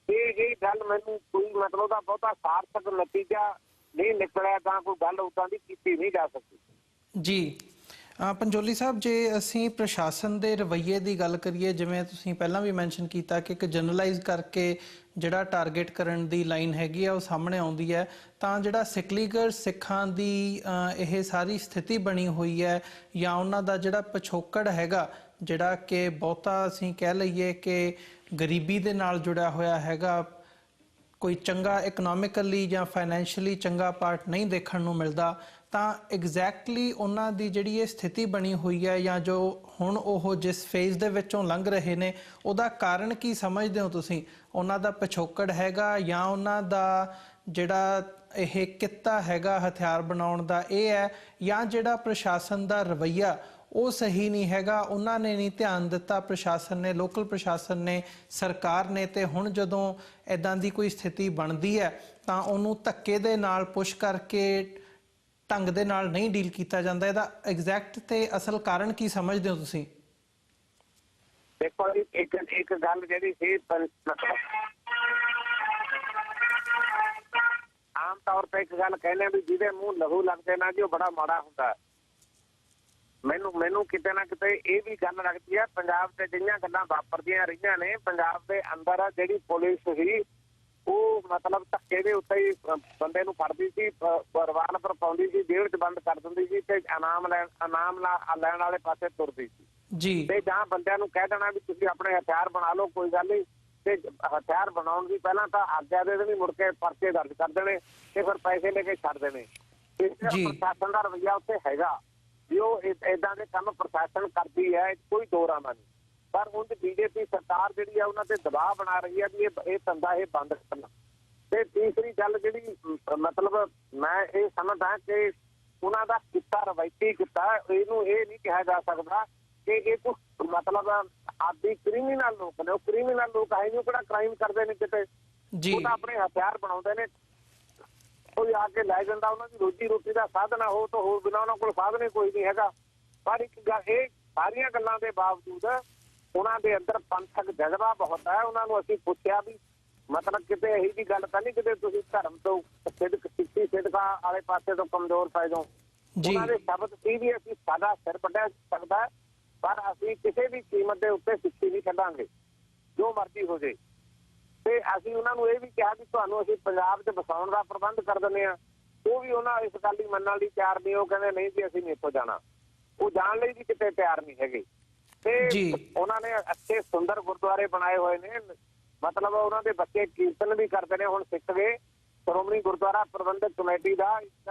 ਇਹ ਗੱਲ ਮੈਨੂੰ ਕੋਈ ਮਤਲਬ ਉਹਦਾ ਬਹੁਤਾ ਸਾਰਥਕ ਨਤੀਜਾ ਨਹੀਂ ਨਿਕਲਿਆ, ਤਾਂ ਕੋਈ ਗੱਲ ਉੱਦਾਂ ਦੀ ਕੀਤੀ ਨਹੀਂ ਜਾ ਸਕਦੀ ਜੀ। ਪੰਜੋਲੀ ਸਾਹਿਬ, ਜੇ ਅਸੀਂ ਪ੍ਰਸ਼ਾਸਨ ਦੇ ਰਵੱਈਏ ਦੀ ਗੱਲ ਕਰੀਏ, ਜਿਵੇਂ ਤੁਸੀਂ ਪਹਿਲਾਂ ਵੀ ਮੈਂਸ਼ਨ ਕੀਤਾ ਕਿ ਇੱਕ ਜਨਰਲਾਈਜ਼ ਕਰਕੇ ਜਿਹੜਾ ਟਾਰਗੇਟ ਕਰਨ ਦੀ ਲਾਈਨ ਹੈਗੀ ਆ ਉਹ ਸਾਹਮਣੇ ਆਉਂਦੀ ਹੈ, ਤਾਂ ਜਿਹੜਾ ਸਿੱਖਲੀਗਰ ਸਿੱਖਾਂ ਦੀ ਇਹ ਸਾਰੀ ਸਥਿਤੀ ਬਣੀ ਹੋਈ ਹੈ ਜਾਂ ਉਹਨਾਂ ਦਾ ਜਿਹੜਾ ਪਿਛੋਕੜ ਹੈਗਾ, ਜਿਹੜਾ ਕਿ ਬਹੁਤਾ ਅਸੀਂ ਕਹਿ ਲਈਏ ਕਿ ਗਰੀਬੀ ਦੇ ਨਾਲ ਜੁੜਿਆ ਹੋਇਆ ਹੈਗਾ, ਕੋਈ ਚੰਗਾ ਇਕਨੋਮਿਕਲੀ ਜਾਂ ਫਾਈਨੈਂਸ਼ੀਅਲੀ ਚੰਗਾ ਪਾਰਟ ਨਹੀਂ ਦੇਖਣ ਨੂੰ ਮਿਲਦਾ, ਤਾਂ ਐਗਜ਼ੈਕਟਲੀ ਉਹਨਾਂ ਦੀ ਜਿਹੜੀ ਇਹ ਸਥਿਤੀ ਬਣੀ ਹੋਈ ਹੈ ਜਾਂ ਜੋ ਹੁਣ ਉਹ ਜਿਸ ਫੇਜ਼ ਦੇ ਵਿੱਚੋਂ ਲੰਘ ਰਹੇ ਨੇ, ਉਹਦਾ ਕਾਰਨ ਕੀ ਸਮਝਦੇ ਹੋ ਤੁਸੀਂ? ਉਹਨਾਂ ਦਾ ਪਿਛੋਕੜ ਹੈਗਾ ਜਾਂ ਉਹਨਾਂ ਦਾ ਜਿਹੜਾ ਇਹ ਕਿੱਤਾ ਹੈਗਾ ਹਥਿਆਰ ਬਣਾਉਣ ਦਾ ਇਹ ਹੈ, ਜਾਂ ਜਿਹੜਾ ਪ੍ਰਸ਼ਾਸਨ ਦਾ ਰਵੱਈਆ ਉਹ ਸਹੀ ਨਹੀਂ ਹੈਗਾ, ਉਹਨਾਂ ਨੇ ਨਹੀਂ ਧਿਆਨ ਦਿੱਤਾ, ਪ੍ਰਸ਼ਾਸਨ ਨੇ, ਲੋਕਲ ਪ੍ਰਸ਼ਾਸਨ ਨੇ, ਸਰਕਾਰ ਨੇ, ਤੇ ਹੁਣ ਜਦੋਂ ਇੱਦਾਂ ਦੀ ਕੋਈ ਸਥਿਤੀ ਬਣਦੀ ਹੈ ਤਾਂ ਉਹਨੂੰ ਧੱਕੇ ਦੇ ਨਾਲ ਪੁਸ਼ ਕਰਕੇ ਢੰਗ ਦੇ ਨਾਲ ਨਹੀਂ ਡੀਲ ਕੀਤਾ ਜਾਂਦਾ? ਇਹਦਾ ਐਗਜ਼ੈਕਟ ਤੇ ਅਸਲ ਕਾਰਨ ਕੀ ਸਮਝਦੇ ਹੋ ਤੁਸੀਂ? ਦੇਖੋ ਜੀ, ਇੱਕ ਗੱਲ ਜਿਹੜੀ ਸੀ ਆਮ ਤੌਰ ਤੇ ਇੱਕ ਗੱਲ ਕਹਿੰਦੇ ਵੀ ਜਿਹਦੇ ਮੂੰਹ ਲਹੂ ਲੱਗਦੇ ਨਾ ਜੀ ਉਹ ਬੜਾ ਮਾੜਾ ਹੁੰਦਾ। ਮੈਨੂੰ ਕਿਤੇ ਨਾ ਕਿਤੇ ਇਹ ਵੀ ਗੱਲ ਲੱਗਦੀ ਹੈ, ਪੰਜਾਬ ਤੇ ਜਿਹੀਆਂ ਗੱਲਾਂ ਵਾਪਰਦੀਆਂ ਰਹੀਆਂ ਨੇ, ਪੰਜਾਬ ਦੇ ਅੰਦਰ ਜਿਹੜੀ ਪੁਲਿਸ ਸੀ ਉਹ ਮਤਲਬ ਧੱਕੇ ਦੇ ਉੱਤੇ ਹੀ ਬੰਦੇ ਨੂੰ ਫੜਦੀ ਸੀ, ਰਿਵਾਲਵਰ ਪਾਉਂਦੀ ਸੀ, ਜੇਲ੍ਹ 'ਚ ਬੰਦ ਕਰ ਦਿੰਦੀ ਸੀ ਤੇ ਇਨਾਮ ਲੈਣ ਵਾਲੇ ਪਾਸੇ ਤੁਰਦੀ ਸੀ ਜੀ। ਤੇ ਜਾਂ ਬੰਦਿਆਂ ਨੂੰ ਕਹਿ ਦੇਣਾ ਵੀ ਤੁਸੀਂ ਆਪਣੇ ਹਥਿਆਰ ਬਣਾ ਲਓ, ਕੋਈ ਗੱਲ ਨਹੀਂ, ਤੇ ਹਥਿਆਰ ਬਣਾਉਣ ਦੀ ਪਹਿਲਾਂ ਤਾਂ ਆਗਿਆ ਦੇ ਦੇਣੀ, ਮੁੜ ਕੇ ਪਰਚੇ ਦਰਜ ਕਰ ਦੇਣੇ ਤੇ ਫਿਰ ਪੈਸੇ ਲੈ ਕੇ ਛੱਡ ਦੇਣੇ। ਪ੍ਰਸ਼ਾਸਨ ਦਾ ਰਵੱਈਆ ਉੱਥੇ ਹੈਗਾ ਵੀ ਉਹ ਏਦਾਂ ਦੇ ਕੰਮ ਪ੍ਰਸ਼ਾਸਨ ਕਰਦੀ ਹੈ, ਕੋਈ ਦੋ ਰਾਮਾ ਨਹੀਂ। ਪਰ ਹੁਣ BJP ਸਰਕਾਰ ਜਿਹੜੀ ਆ ਉਹਨਾਂ ਤੇ ਦਬਾਅ ਬਣਾ ਰਹੀ ਹੈ ਵੀ ਇਹ ਧੰਦਾ ਇਹ ਬੰਦ ਕਰਨਾ। ਤੇ ਤੀਸਰੀ ਗੱਲ ਜਿਹੜੀ ਮਤਲਬ ਮੈਂ ਇਹ ਸਮਝਦਾ ਕਿ ਉਹਨਾਂ ਦਾ ਕਿੱਤਾ ਰਵਾਇਤੀ ਕਿੱਤਾ, ਇਹਨੂੰ ਇਹ ਨਹੀਂ ਕਿਹਾ ਜਾ ਸਕਦਾ ਕਿ ਇਹ ਕੁਝ ਮਤਲਬ ਆਦੀ ਕ੍ਰਿਮੀਨਲ ਲੋਕ ਨੇ। ਉਹ ਕ੍ਰਿਮੀਨਲ ਲੋਕ ਹੈ ਨਹੀਂ, ਉਹ ਕਿਹੜਾ ਕ੍ਰਾਈਮ ਕਰਦੇ ਨੇ ਕਿਤੇ, ਉਹ ਤਾਂ ਆਪਣੇ ਹਥਿਆਰ ਬਣਾਉਂਦੇ ਨੇ, ਕੋਈ ਆ ਕੇ ਲੈ ਜਾਂਦਾ, ਉਹਨਾਂ ਦੀ ਰੋਜੀ ਰੋਟੀ ਦਾ ਸਾਧਨ ਆ ਉਹ, ਤਾਂ ਹੋਰ ਬਿਨਾਂ ਉਹਨਾਂ ਕੋਲ ਸਾਧਨ ਹੀ ਕੋਈ ਨਹੀਂ ਹੈਗਾ। ਪਰ ਇੱਕ ਗੱਲ, ਇਹ ਸਾਰੀਆਂ ਗੱਲਾਂ ਦੇ ਬਾਵਜੂਦ ਉਹਨਾਂ ਦੇ ਅੰਦਰ ਪੰਥਕ ਜਜ਼ਬਾ ਬਹੁਤ ਹੈ। ਉਹਨਾਂ ਨੂੰ ਅਸੀਂ ਪੁੱਛਿਆ ਵੀ ਮਤਲਬ ਕਿਤੇ ਇਹੀ ਜਿਹੀ ਗੱਲ ਤਾਂ ਨਹੀਂ ਕਿਤੇ ਤੁਸੀਂ ਧਰਮ ਤੋਂ ਸਿੱਖੀ ਸਿੱਧਕਾਂ ਵਾਲੇ ਪਾਸੇ ਤੋਂ ਕਮਜ਼ੋਰ ਪੈ ਜਾਓ। ਉਹਨਾਂ ਦੇ ਸ਼ਬਦ ਸੀ ਵੀ ਅਸੀਂ ਸਾਡਾ ਸਿਰ ਵੱਢਿਆ ਸਕਦਾ, ਪਰ ਅਸੀਂ ਕਿਸੇ ਵੀ ਕੀਮਤ ਦੇ ਉੱਤੇ ਸਿੱਖੀ ਨਹੀਂ ਛੱਡਾਂਗੇ, ਜੋ ਮਰਜ਼ੀ ਹੋ ਜੇ। ਤੇ ਅਸੀਂ ਉਹਨਾਂ ਨੂੰ ਇਹ ਵੀ ਕਿਹਾ ਵੀ ਤੁਹਾਨੂੰ ਅਸੀਂ ਪੰਜਾਬ 'ਚ ਵਸਾਉਣ ਦਾ ਪ੍ਰਬੰਧ ਕਰ ਦਿੰਦੇ ਹਾਂ। ਉਹ ਵੀ ਉਹਨਾਂ ਇਸ ਗੱਲ ਦੀ ਮੰਨਣ ਲਈ ਤਿਆਰ ਨਹੀਂ। ਉਹ ਕਹਿੰਦੇ ਨਹੀਂ ਜੀ ਅਸੀਂ ਨਹੀਂ ਇੱਥੋਂ ਜਾਣਾ, ਉਹ ਜਾਣ ਲਈ ਵੀ ਕਿਤੇ ਤਿਆਰ ਨਹੀਂ ਹੈਗੇ। ਤੇ ਉਹਨਾਂ ਨੇ ਅੱਛੇ ਸੁੰਦਰ ਗੁਰਦੁਆਰੇ ਬਣਾਏ ਹੋਏ ਨੇ, ਮਤਲਬ ਉਹਨਾਂ ਦੇ ਬੱਚੇ ਕੀਰਤਨ ਵੀ ਕਰਦੇ ਨੇ। ਹੁਣ ਸਿੱਖ ਗਏ ਸ਼੍ਰੋਮਣੀ ਗੁਰਦੁਆਰਾ ਪ੍ਰਬੰਧਕ ਕਮੇਟੀ ਦਾ ਇੱਕ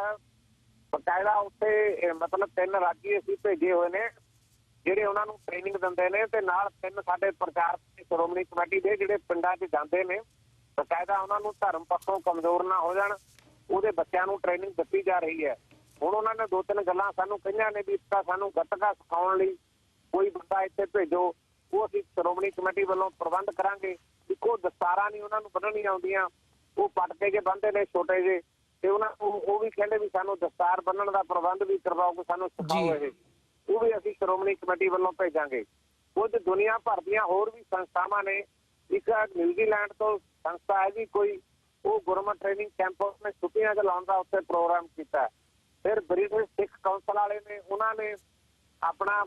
ਬਕਾਇਦਾ ਉੱਥੇ ਮਤਲਬ 3 ਰਾਗੀ ਅਸੀਂ ਭੇਜੇ ਹੋਏ ਨੇ ਜਿਹੜੇ ਉਹਨਾਂ ਨੂੰ ਟ੍ਰੇਨਿੰਗ ਦਿੰਦੇ ਨੇ, ਤੇ ਨਾਲ 3 ਸਾਡੇ ਪ੍ਰਚਾਰ ਸ਼੍ਰੋਮਣੀ ਕਮੇਟੀ ਦੇ ਜਿਹੜੇ ਪਿੰਡਾਂ 'ਚ ਜਾਂਦੇ ਨੇ, ਬਕਾਇਦਾ ਉਹਨਾਂ ਨੂੰ ਧਰਮ ਪੱਖੋਂ ਕਮਜ਼ੋਰ ਨਾ ਹੋ ਜਾਣ ਉਹਦੇ ਬੱਚਿਆਂ ਨੂੰ ਟ੍ਰੇਨਿੰਗ ਦਿੱਤੀ ਜਾ ਰਹੀ ਹੈ। ਹੁਣ ਉਹਨਾਂ ਨੇ 2-3 ਗੱਲਾਂ ਸਾਨੂੰ ਕਹੀਆਂ ਨੇ ਵੀ ਤਾਂ ਸਾਨੂੰ ਗੱਤਕਾ ਸਿਖਾਉਣ ਲਈ ਕੋਈ ਬੰਦਾ ਇੱਥੇ ਭੇਜੋ, ਉਹ ਅਸੀਂ ਸ਼੍ਰੋਮਣੀ ਕਮੇਟੀ ਵੱਲੋਂ ਪ੍ਰਬੰਧ ਕਰਾਂਗੇ। ਇੱਕੋ ਦਸਤਾਰਾਂ ਨਹੀਂ ਉਹਨਾਂ ਨੂੰ ਬੰਨ੍ਹਣੀਆਂ ਆਉਂਦੀਆਂ, ਉਹ ਪਟਕੇ ਜੇ ਬੰਨ੍ਹਦੇ ਨੇ ਛੋਟੇ ਜਿਹੇ, ਤੇ ਉਹਨਾਂ ਨੂੰ ਉਹ ਵੀ ਕਹਿੰਦੇ ਵੀ ਸਾਨੂੰ ਦਸਤਾਰ ਬੰਨ੍ਹਣ ਦਾ ਪ੍ਰਬੰਧ ਵੀ ਕਰਵਾਓ, ਕਿ ਸਾਨੂੰ ਸਿਖਾਓ। ਇਹ ਉਹ ਵੀ ਅਸੀਂ ਸ਼੍ਰੋਮਣੀ ਕਮੇਟੀ ਵੱਲੋਂ ਭੇਜਾਂਗੇ। ਕੁਝ ਦੁਨੀਆ ਭਰ ਦੀਆਂ ਹੋਰ ਵੀ ਸੰਸਥਾਵਾਂ ਨੇ, ਇੱਕ ਨਿਊਜ਼ੀਲੈਂਡ ਤੋਂ ਸੰਸਥਾ ਹੈ ਜੀ ਕੋਈ, ਉਹ ਗੁਰਮਤਿ ਟ੍ਰੇਨਿੰਗ ਕੈਂਪ ਨੇ ਛੁੱਟੀਆਂ 'ਚ ਲਾਉਣ ਦਾ ਉੱਥੇ ਪ੍ਰੋਗਰਾਮ ਕੀਤਾ। ਫਿਰ ਬ੍ਰਿਟਿਸ਼ ਸਿੱਖ ਕਾਉਂਸਲ ਵਾਲੇ ਨੇ, ਉਹਨਾਂ ਨੇ ਆਪਣਾ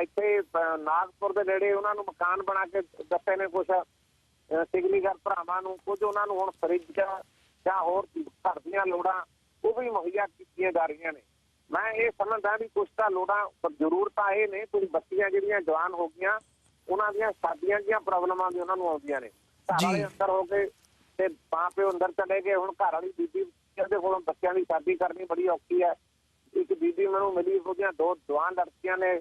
ਇੱਥੇ ਨਾਗਪੁਰ ਦੇ ਨੇੜੇ ਉਹਨਾਂ ਨੂੰ ਮਕਾਨ ਬਣਾ ਕੇ ਦਿੱਤੇ ਨੇ ਕੁਛ ਸਿਗਲੀਗਰ ਭਰਾਵਾਂ ਨੂੰ, ਕੁਝ ਉਹਨਾਂ ਨੂੰ ਹੁਣ ਫਰਿੱਜ ਜਾਂ ਹੋਰ ਘਰ ਦੀਆਂ ਲੋੜਾਂ ਉਹ ਵੀ ਮੁਹੱਈਆ ਕੀਤੀਆਂ ਜਾ ਰਹੀਆਂ ਨੇ। ਮੈਂ ਇਹ ਸਮਝਦਾ ਵੀ ਕੁਛ ਤਾਂ ਲੋੜਾਂ ਜ਼ਰੂਰਤਾਂ ਇਹ ਨੇ, ਕੁਝ ਬੱਚੀਆਂ ਜਿਹੜੀਆਂ ਜਵਾਨ ਹੋ ਗਈਆਂ ਉਹਨਾਂ ਦੀਆਂ ਸ਼ਾਦੀਆਂ ਦੀਆਂ ਪ੍ਰੋਬਲਮਾਂ ਵੀ ਉਹਨਾਂ ਨੂੰ ਆਉਂਦੀਆਂ ਨੇ। ਘਰ ਵਾਲੇ ਅੰਦਰ ਹੋ ਕੇ ਤੇ ਮਾਂ ਪਿਓ ਅੰਦਰ ਚਲੇ ਗਏ, ਹੁਣ ਘਰ ਵਾਲੀ ਬੀਬੀ ਦੇ ਕੋਲੋਂ ਬੱਚਿਆਂ ਦੀ ਸ਼ਾਦੀ ਕਰਨੀ ਬੜੀ ਔਖੀ ਹੈ। ਇੱਕ ਬੀਬੀ ਮੈਨੂੰ ਮਿਲੀ, ਉਹਦੀਆਂ 2 ਜਵਾਨ ਲੜਕੀਆਂ ਨੇ,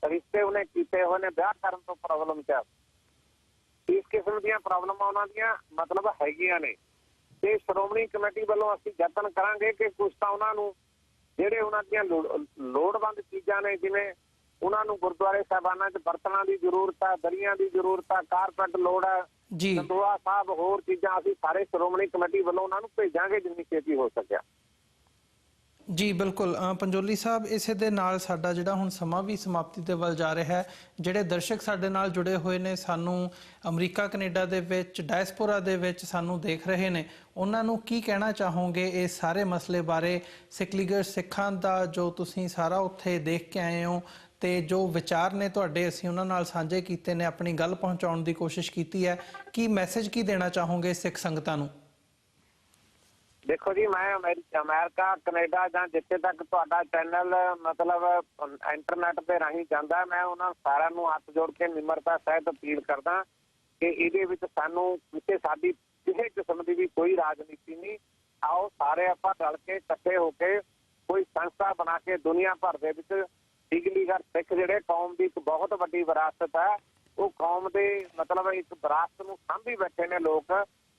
ਰਿਸ਼ਤੇ ਉਹਨੇ ਕੀਤੇ ਹੋਏ ਨੇ, ਵਿਆਹ ਕਰਨ ਤੋਂ ਪ੍ਰੋਬਲਮ ਚ। ਇਸ ਕਿਸਮ ਦੀਆਂ ਪ੍ਰੋਬਲਮਾਂ ਉਹਨਾਂ ਦੀਆਂ ਮਤਲਬ ਹੈਗੀਆਂ ਨੇ, ਤੇ ਸ਼੍ਰੋਮਣੀ ਕਮੇਟੀ ਵੱਲੋਂ ਅਸੀਂ ਯਤਨ ਕਰਾਂਗੇ ਕਿ ਕੁਛ ਤਾਂ ਉਹਨਾਂ ਨੂੰ ਜਿਹੜੇ ਉਹਨਾਂ ਦੀਆਂ ਲੋੜਵੰਦ ਚੀਜ਼ਾਂ ਨੇ, ਜਿਵੇਂ ਉਹਨਾਂ ਨੂੰ ਗੁਰਦੁਆਰੇ ਸਾਹਿਬਾਨਾਂ 'ਚ ਬਰਤਨਾਂ ਦੀ ਜ਼ਰੂਰਤ ਹੈ, ਦਰੀਆਂ ਦੀ ਜ਼ਰੂਰਤ ਹੈ, ਕਾਰਪੈਟ ਲੋੜ ਹੈ, ਸੰਦੋਆ ਸਾਹਿਬ, ਹੋਰ ਚੀਜ਼ਾਂ ਅਸੀਂ ਸਾਰੇ ਸ਼੍ਰੋਮਣੀ ਕਮੇਟੀ ਵੱਲੋਂ ਉਹਨਾਂ ਨੂੰ ਭੇਜਾਂਗੇ ਜਿੰਨੀ ਛੇਤੀ ਹੋ ਸਕਿਆ। ਜੀ ਬਿਲਕੁਲ ਪੰਜੋਲੀ ਸਾਹਿਬ, ਇਸੇ ਦੇ ਨਾਲ ਸਾਡਾ ਜਿਹੜਾ ਹੁਣ ਸਮਾਂ ਵੀ ਸਮਾਪਤੀ ਦੇ ਵੱਲ ਜਾ ਰਿਹਾ ਹੈ। ਜਿਹੜੇ ਦਰਸ਼ਕ ਸਾਡੇ ਨਾਲ ਜੁੜੇ ਹੋਏ ਨੇ, ਸਾਨੂੰ ਅਮਰੀਕਾ ਕੈਨੇਡਾ ਦੇ ਵਿੱਚ, ਡਾਇਸਪੋਰਾ ਦੇ ਵਿੱਚ ਸਾਨੂੰ ਦੇਖ ਰਹੇ ਨੇ, ਉਹਨਾਂ ਨੂੰ ਕੀ ਕਹਿਣਾ ਚਾਹੋਗੇ ਇਸ ਸਾਰੇ ਮਸਲੇ ਬਾਰੇ? ਸਿੱਖਲੀਗਰ ਸਿੱਖਾਂ ਦਾ ਜੋ ਤੁਸੀਂ ਸਾਰਾ ਉੱਥੇ ਦੇਖ ਕੇ ਆਏ ਹੋ ਤੇ ਜੋ ਵਿਚਾਰ ਨੇ ਤੁਹਾਡੇ, ਅਸੀਂ ਉਹਨਾਂ ਨਾਲ ਸਾਂਝੇ ਕੀਤੇ ਨੇ, ਆਪਣੀ ਗੱਲ ਪਹੁੰਚਾਉਣ ਦੀ ਕੋਸ਼ਿਸ਼ ਕੀਤੀ ਹੈ, ਕੀ ਮੈਸੇਜ ਕੀ ਦੇਣਾ ਚਾਹੋਗੇ ਸਿੱਖ ਸੰਗਤਾਂ ਨੂੰ? ਦੇਖੋ ਜੀ, ਮੈਂ ਅਮਰੀਕਾ ਕੈਨੇਡਾ ਜਾਂ ਜਿੱਥੇ ਤੱਕ ਤੁਹਾਡਾ ਚੈਨਲ ਮਤਲਬ ਇੰਟਰਨੈਟ ਦੇ ਰਾਹੀਂ ਜਾਂਦਾ, ਮੈਂ ਉਹਨਾਂ ਸਾਰਿਆਂ ਨੂੰ ਹੱਥ ਜੋੜ ਕੇ ਨਿਮਰਤਾ ਸਹਿਤ ਅਪੀਲ ਕਰਦਾ ਕਿ ਇਹਦੇ ਵਿੱਚ ਸਾਨੂੰ ਸਾਡੀ ਕਿਸੇ ਕਿਸਮ ਦੀ ਵੀ ਕੋਈ ਰਾਜਨੀਤੀ ਨਹੀਂ। ਆਓ ਸਾਰੇ ਆਪਾਂ ਰਲ ਕੇ ਇਕੱਠੇ ਹੋ ਕੇ ਕੋਈ ਸੰਸਥਾ ਬਣਾ ਕੇ ਦੁਨੀਆ ਭਰ ਦੇ ਵਿੱਚ ਸਿੱਖਲੀਗਰ ਸਿੱਖ ਜਿਹੜੇ ਕੌਮ ਦੀ ਇੱਕ ਬਹੁਤ ਵੱਡੀ ਵਿਰਾਸਤ ਹੈ, ਉਹ ਕੌਮ ਦੇ ਮਤਲਬ ਇੱਕ ਵਿਰਾਸਤ ਨੂੰ ਸਾਂਭੀ ਬੈਠੇ ਨੇ ਲੋਕ,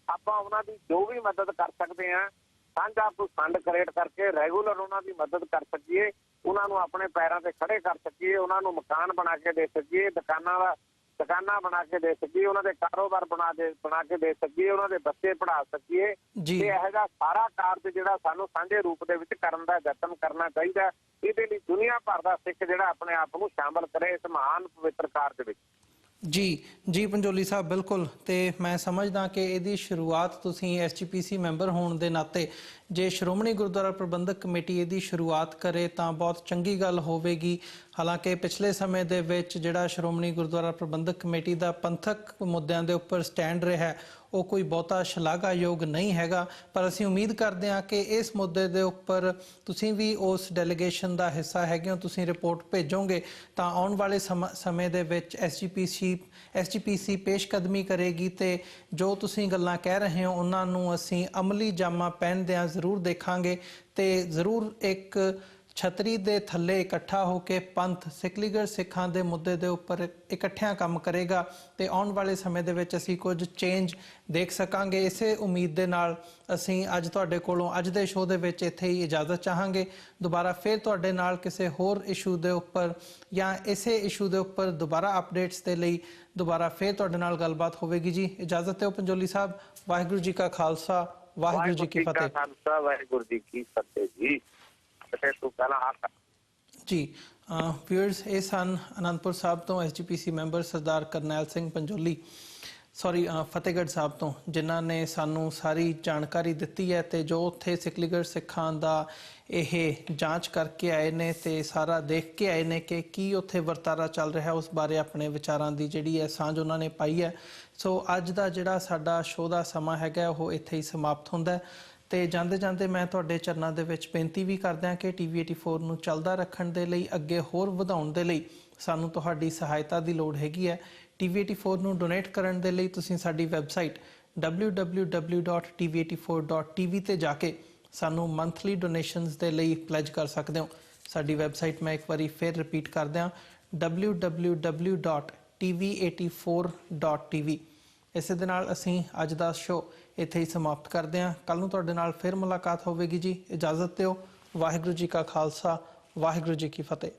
ਆਪਾਂ ਉਹਨਾਂ ਦੀ ਜੋ ਵੀ ਮਦਦ ਕਰ ਸਕਦੇ ਹਾਂ, ਸਾਂਝਾ ਕੋਈ ਫੰਡ ਕ੍ਰੀਏਟ ਕਰਕੇ ਰੈਗੂਲਰ ਉਹਨਾਂ ਦੀ ਮਦਦ ਕਰ ਸਕੀਏ, ਉਹਨਾਂ ਨੂੰ ਆਪਣੇ ਪੈਰਾਂ ਤੇ ਖੜੇ ਕਰ ਸਕੀਏ, ਉਹਨਾਂ ਨੂੰ ਮਕਾਨ ਬਣਾ ਕੇ ਦੇ ਸਕੀਏ, ਦੁਕਾਨਾਂ ਬਣਾ ਕੇ ਦੇ ਸਕੀਏ, ਉਹਨਾਂ ਦੇ ਕਾਰੋਬਾਰ ਬਣਾ ਕੇ ਦੇ ਸਕੀਏ, ਉਹਨਾਂ ਦੇ ਬੱਚੇ ਪੜ੍ਹਾ ਸਕੀਏ। ਤੇ ਇਹੋ ਜਿਹਾ ਸਾਰਾ ਕਾਰਜ ਜਿਹੜਾ ਸਾਨੂੰ ਸਾਂਝੇ ਰੂਪ ਦੇ ਵਿੱਚ ਕਰਨ ਦਾ ਯਤਨ ਕਰਨਾ ਚਾਹੀਦਾ। ਇਹਦੇ ਲਈ ਦੁਨੀਆ ਭਰ ਦਾ ਸਿੱਖ ਜਿਹੜਾ ਆਪਣੇ ਆਪ ਨੂੰ ਸ਼ਾਮਲ ਕਰੇ ਇਸ ਮਹਾਨ ਪਵਿੱਤਰ ਕਾਰਜ ਵਿੱਚ। ਜੀ ਪੰਜੋਲੀ ਸਾਹਿਬ, ਬਿਲਕੁਲ। ਤੇ ਮੈਂ ਸਮਝਦਾ ਕਿ ਇਹਦੀ ਸ਼ੁਰੂਆਤ ਤੁਸੀਂ SGPC ਮੈਂਬਰ ਹੋਣ ਦੇ ਨਾਤੇ ਜੇ ਸ਼੍ਰੋਮਣੀ ਗੁਰਦੁਆਰਾ ਪ੍ਰਬੰਧਕ ਕਮੇਟੀ ਇਹਦੀ ਸ਼ੁਰੂਆਤ ਕਰੇ ਤਾਂ ਬਹੁਤ ਚੰਗੀ ਗੱਲ ਹੋਵੇਗੀ। ਹਾਲਾਂਕਿ ਪਿਛਲੇ ਸਮੇਂ ਦੇ ਵਿੱਚ ਜਿਹੜਾ ਸ਼੍ਰੋਮਣੀ ਗੁਰਦੁਆਰਾ ਪ੍ਰਬੰਧਕ ਕਮੇਟੀ ਦਾ ਪੰਥਕ ਮੁੱਦਿਆਂ ਦੇ ਉੱਪਰ ਸਟੈਂਡ ਰਿਹਾ ਉਹ ਕੋਈ ਬਹੁਤਾ ਸ਼ਲਾਘਾਯੋਗ ਨਹੀਂ ਹੈਗਾ, ਪਰ ਅਸੀਂ ਉਮੀਦ ਕਰਦੇ ਹਾਂ ਕਿ ਇਸ ਮੁੱਦੇ ਦੇ ਉੱਪਰ ਤੁਸੀਂ ਵੀ ਉਸ ਡੈਲੀਗੇਸ਼ਨ ਦਾ ਹਿੱਸਾ ਹੈਗੇ ਹੋ, ਤੁਸੀਂ ਰਿਪੋਰਟ ਭੇਜੋਗੇ ਤਾਂ ਆਉਣ ਵਾਲੇ ਸਮੇਂ ਦੇ ਵਿੱਚ SGPC ਪੇਸ਼ਕਦਮੀ ਕਰੇਗੀ ਤੇ ਜੋ ਤੁਸੀਂ ਗੱਲਾਂ ਕਹਿ ਰਹੇ ਹੋ ਉਹਨਾਂ ਨੂੰ ਅਸੀਂ ਅਮਲੀ ਜਾਮਾ ਪਹਿਨਦਿਆਂ ਜ਼ਰੂਰ ਦੇਖਾਂਗੇ ਤੇ ਜ਼ਰੂਰ ਇੱਕ ਛਤਰੀ ਦੇ ਥੱਲੇ ਇਕੱਠਾ ਹੋ ਕੇ ਪੰਥ ਸਿਕਲੀਗਰ ਸਿੱਖਾਂ ਦੇ ਮੁੱਦੇ ਦੇ ਉੱਪਰ ਇਕੱਠਿਆਂ ਕੰਮ ਕਰੇਗਾ ਤੇ ਆਉਣ ਵਾਲੇ ਸਮੇਂ ਦੇ ਵਿੱਚ ਅਸੀਂ ਕੁਝ ਚੇਂਜ ਦੇਖ ਸਕਾਂਗੇ। ਇਸੇ ਉਮੀਦ ਦੇ ਨਾਲ ਅਸੀਂ ਅੱਜ ਤੁਹਾਡੇ ਕੋਲੋਂ ਅੱਜ ਦੇ ਸ਼ੋਅ ਦੇ ਵਿੱਚ ਇੱਥੇ ਹੀ ਇਜਾਜ਼ਤ ਚਾਹਾਂਗੇ। ਦੁਬਾਰਾ ਫਿਰ ਤੁਹਾਡੇ ਨਾਲ ਕਿਸੇ ਹੋਰ ਇਸ਼ੂ ਦੇ ਉੱਪਰ ਜਾਂ ਇਸੇ ਇਸ਼ੂ ਦੇ ਉੱਪਰ ਦੁਬਾਰਾ ਅਪਡੇਟਸ ਦੇ ਲਈ ਦੁਬਾਰਾ ਫਿਰ ਤੁਹਾਡੇ ਨਾਲ ਗੱਲਬਾਤ ਹੋਵੇਗੀ ਜੀ। ਇਜਾਜ਼ਤ ਦਿਓ ਪੰਜੋਲੀ ਸਾਹਿਬ। ਵਾਹਿਗੁਰੂ ਜੀ ਕਾ ਖਾਲਸਾ, ਵਾਹਿਗੁਰੂ ਜੀ ਕੀ ਫਤਿਹ। ਵਾਹਿਗੁਰੂ ਜੀ ਕੀ ਫਤਿਹ ਜੀ। ਜੀ ਵਿਊਅਰਸ, ਇਹ ਸਨ ਅਨੰਦਪੁਰ ਸਾਹਿਬ ਤੋਂ ਐਸਜੀਪੀਸੀ ਮੈਂਬਰ ਸਰਦਾਰ ਕਰਨੈਲ ਸਿੰਘ ਪੰਜੋਲੀ ਫਤਿਹਗੜ੍ਹ ਸਾਹਿਬ ਤੋਂ, ਜਿਨ੍ਹਾਂ ਨੇ ਸਾਨੂੰ ਸਾਰੀ ਜਾਣਕਾਰੀ ਦਿੱਤੀ ਹੈ ਤੇ ਜੋ ਉੱਥੇ ਸਿਕਲੀਗਰ ਸਿੱਖਾਂ ਦਾ ਇਹ ਜਾਂਚ ਕਰਕੇ ਆਏ ਨੇ ਤੇ ਸਾਰਾ ਦੇਖ ਕੇ ਆਏ ਨੇ ਕਿ ਕੀ ਉੱਥੇ ਵਰਤਾਰਾ ਚੱਲ ਰਿਹਾ, ਉਸ ਬਾਰੇ ਆਪਣੇ ਵਿਚਾਰਾਂ ਦੀ ਜਿਹੜੀ ਹੈ ਸਾਂਝ ਉਹਨਾਂ ਨੇ ਪਾਈ ਹੈ। ਸੋ ਅੱਜ ਦਾ ਜਿਹੜਾ ਸਾਡਾ ਸ਼ੋਅ ਦਾ ਸਮਾਂ ਹੈਗਾ ਉਹ ਇੱਥੇ ਹੀ ਸਮਾਪਤ ਹੁੰਦਾ ਹੈ ਤੇ ਜਾਂਦੇ ਜਾਂਦੇ ਮੈਂ ਤੁਹਾਡੇ ਚਰਨਾਂ ਦੇ ਵਿੱਚ ਬੇਨਤੀ ਵੀ ਕਰਦਾ ਕਿ ਟੀਵੀ 84 ਨੂੰ ਚੱਲਦਾ ਰੱਖਣ ਦੇ ਲਈ, ਅੱਗੇ ਹੋਰ ਵਧਾਉਣ ਦੇ ਲਈ ਸਾਨੂੰ ਤੁਹਾਡੀ ਸਹਾਇਤਾ ਦੀ ਲੋੜ ਹੈਗੀ ਹੈ। ਟੀਵੀ 84 ਨੂੰ ਡੋਨੇਟ ਕਰਨ ਦੇ ਲਈ ਤੁਸੀਂ ਸਾਡੀ ਵੈਬਸਾਈਟ www.tv84.tv ਤੇ ਜਾ ਕੇ ਸਾਨੂੰ ਮੰਥਲੀ ਡੋਨੇਸ਼ਨਸ ਦੇ ਲਈ ਪਲੇਜ ਕਰ ਸਕਦੇ ਹੋ। ਸਾਡੀ ਵੈਬਸਾਈਟ ਮੈਂ ਇੱਕ ਵਾਰੀ ਫਿਰ ਰਿਪੀਟ ਕਰ ਦਿਆਂ, www.tv84.tv। ਇਸੇ ਦੇ ਨਾਲ ਅਸੀਂ ਅੱਜ ਦਾ ਸ਼ੋਅ ਇੱਥੇ ਹੀ ਸਮਾਪਤ ਕਰਦੇ ਹਾਂ। ਕੱਲ ਨੂੰ ਤੁਹਾਡੇ ਨਾਲ ਫਿਰ ਮੁਲਾਕਾਤ ਹੋਵੇਗੀ ਜੀ। ਇਜਾਜ਼ਤ ਦਿਓ। ਵਾਹਿਗੁਰੂ ਜੀ ਕਾ ਖਾਲਸਾ, ਵਾਹਿਗੁਰੂ ਜੀ ਕੀ ਫਤਿਹ।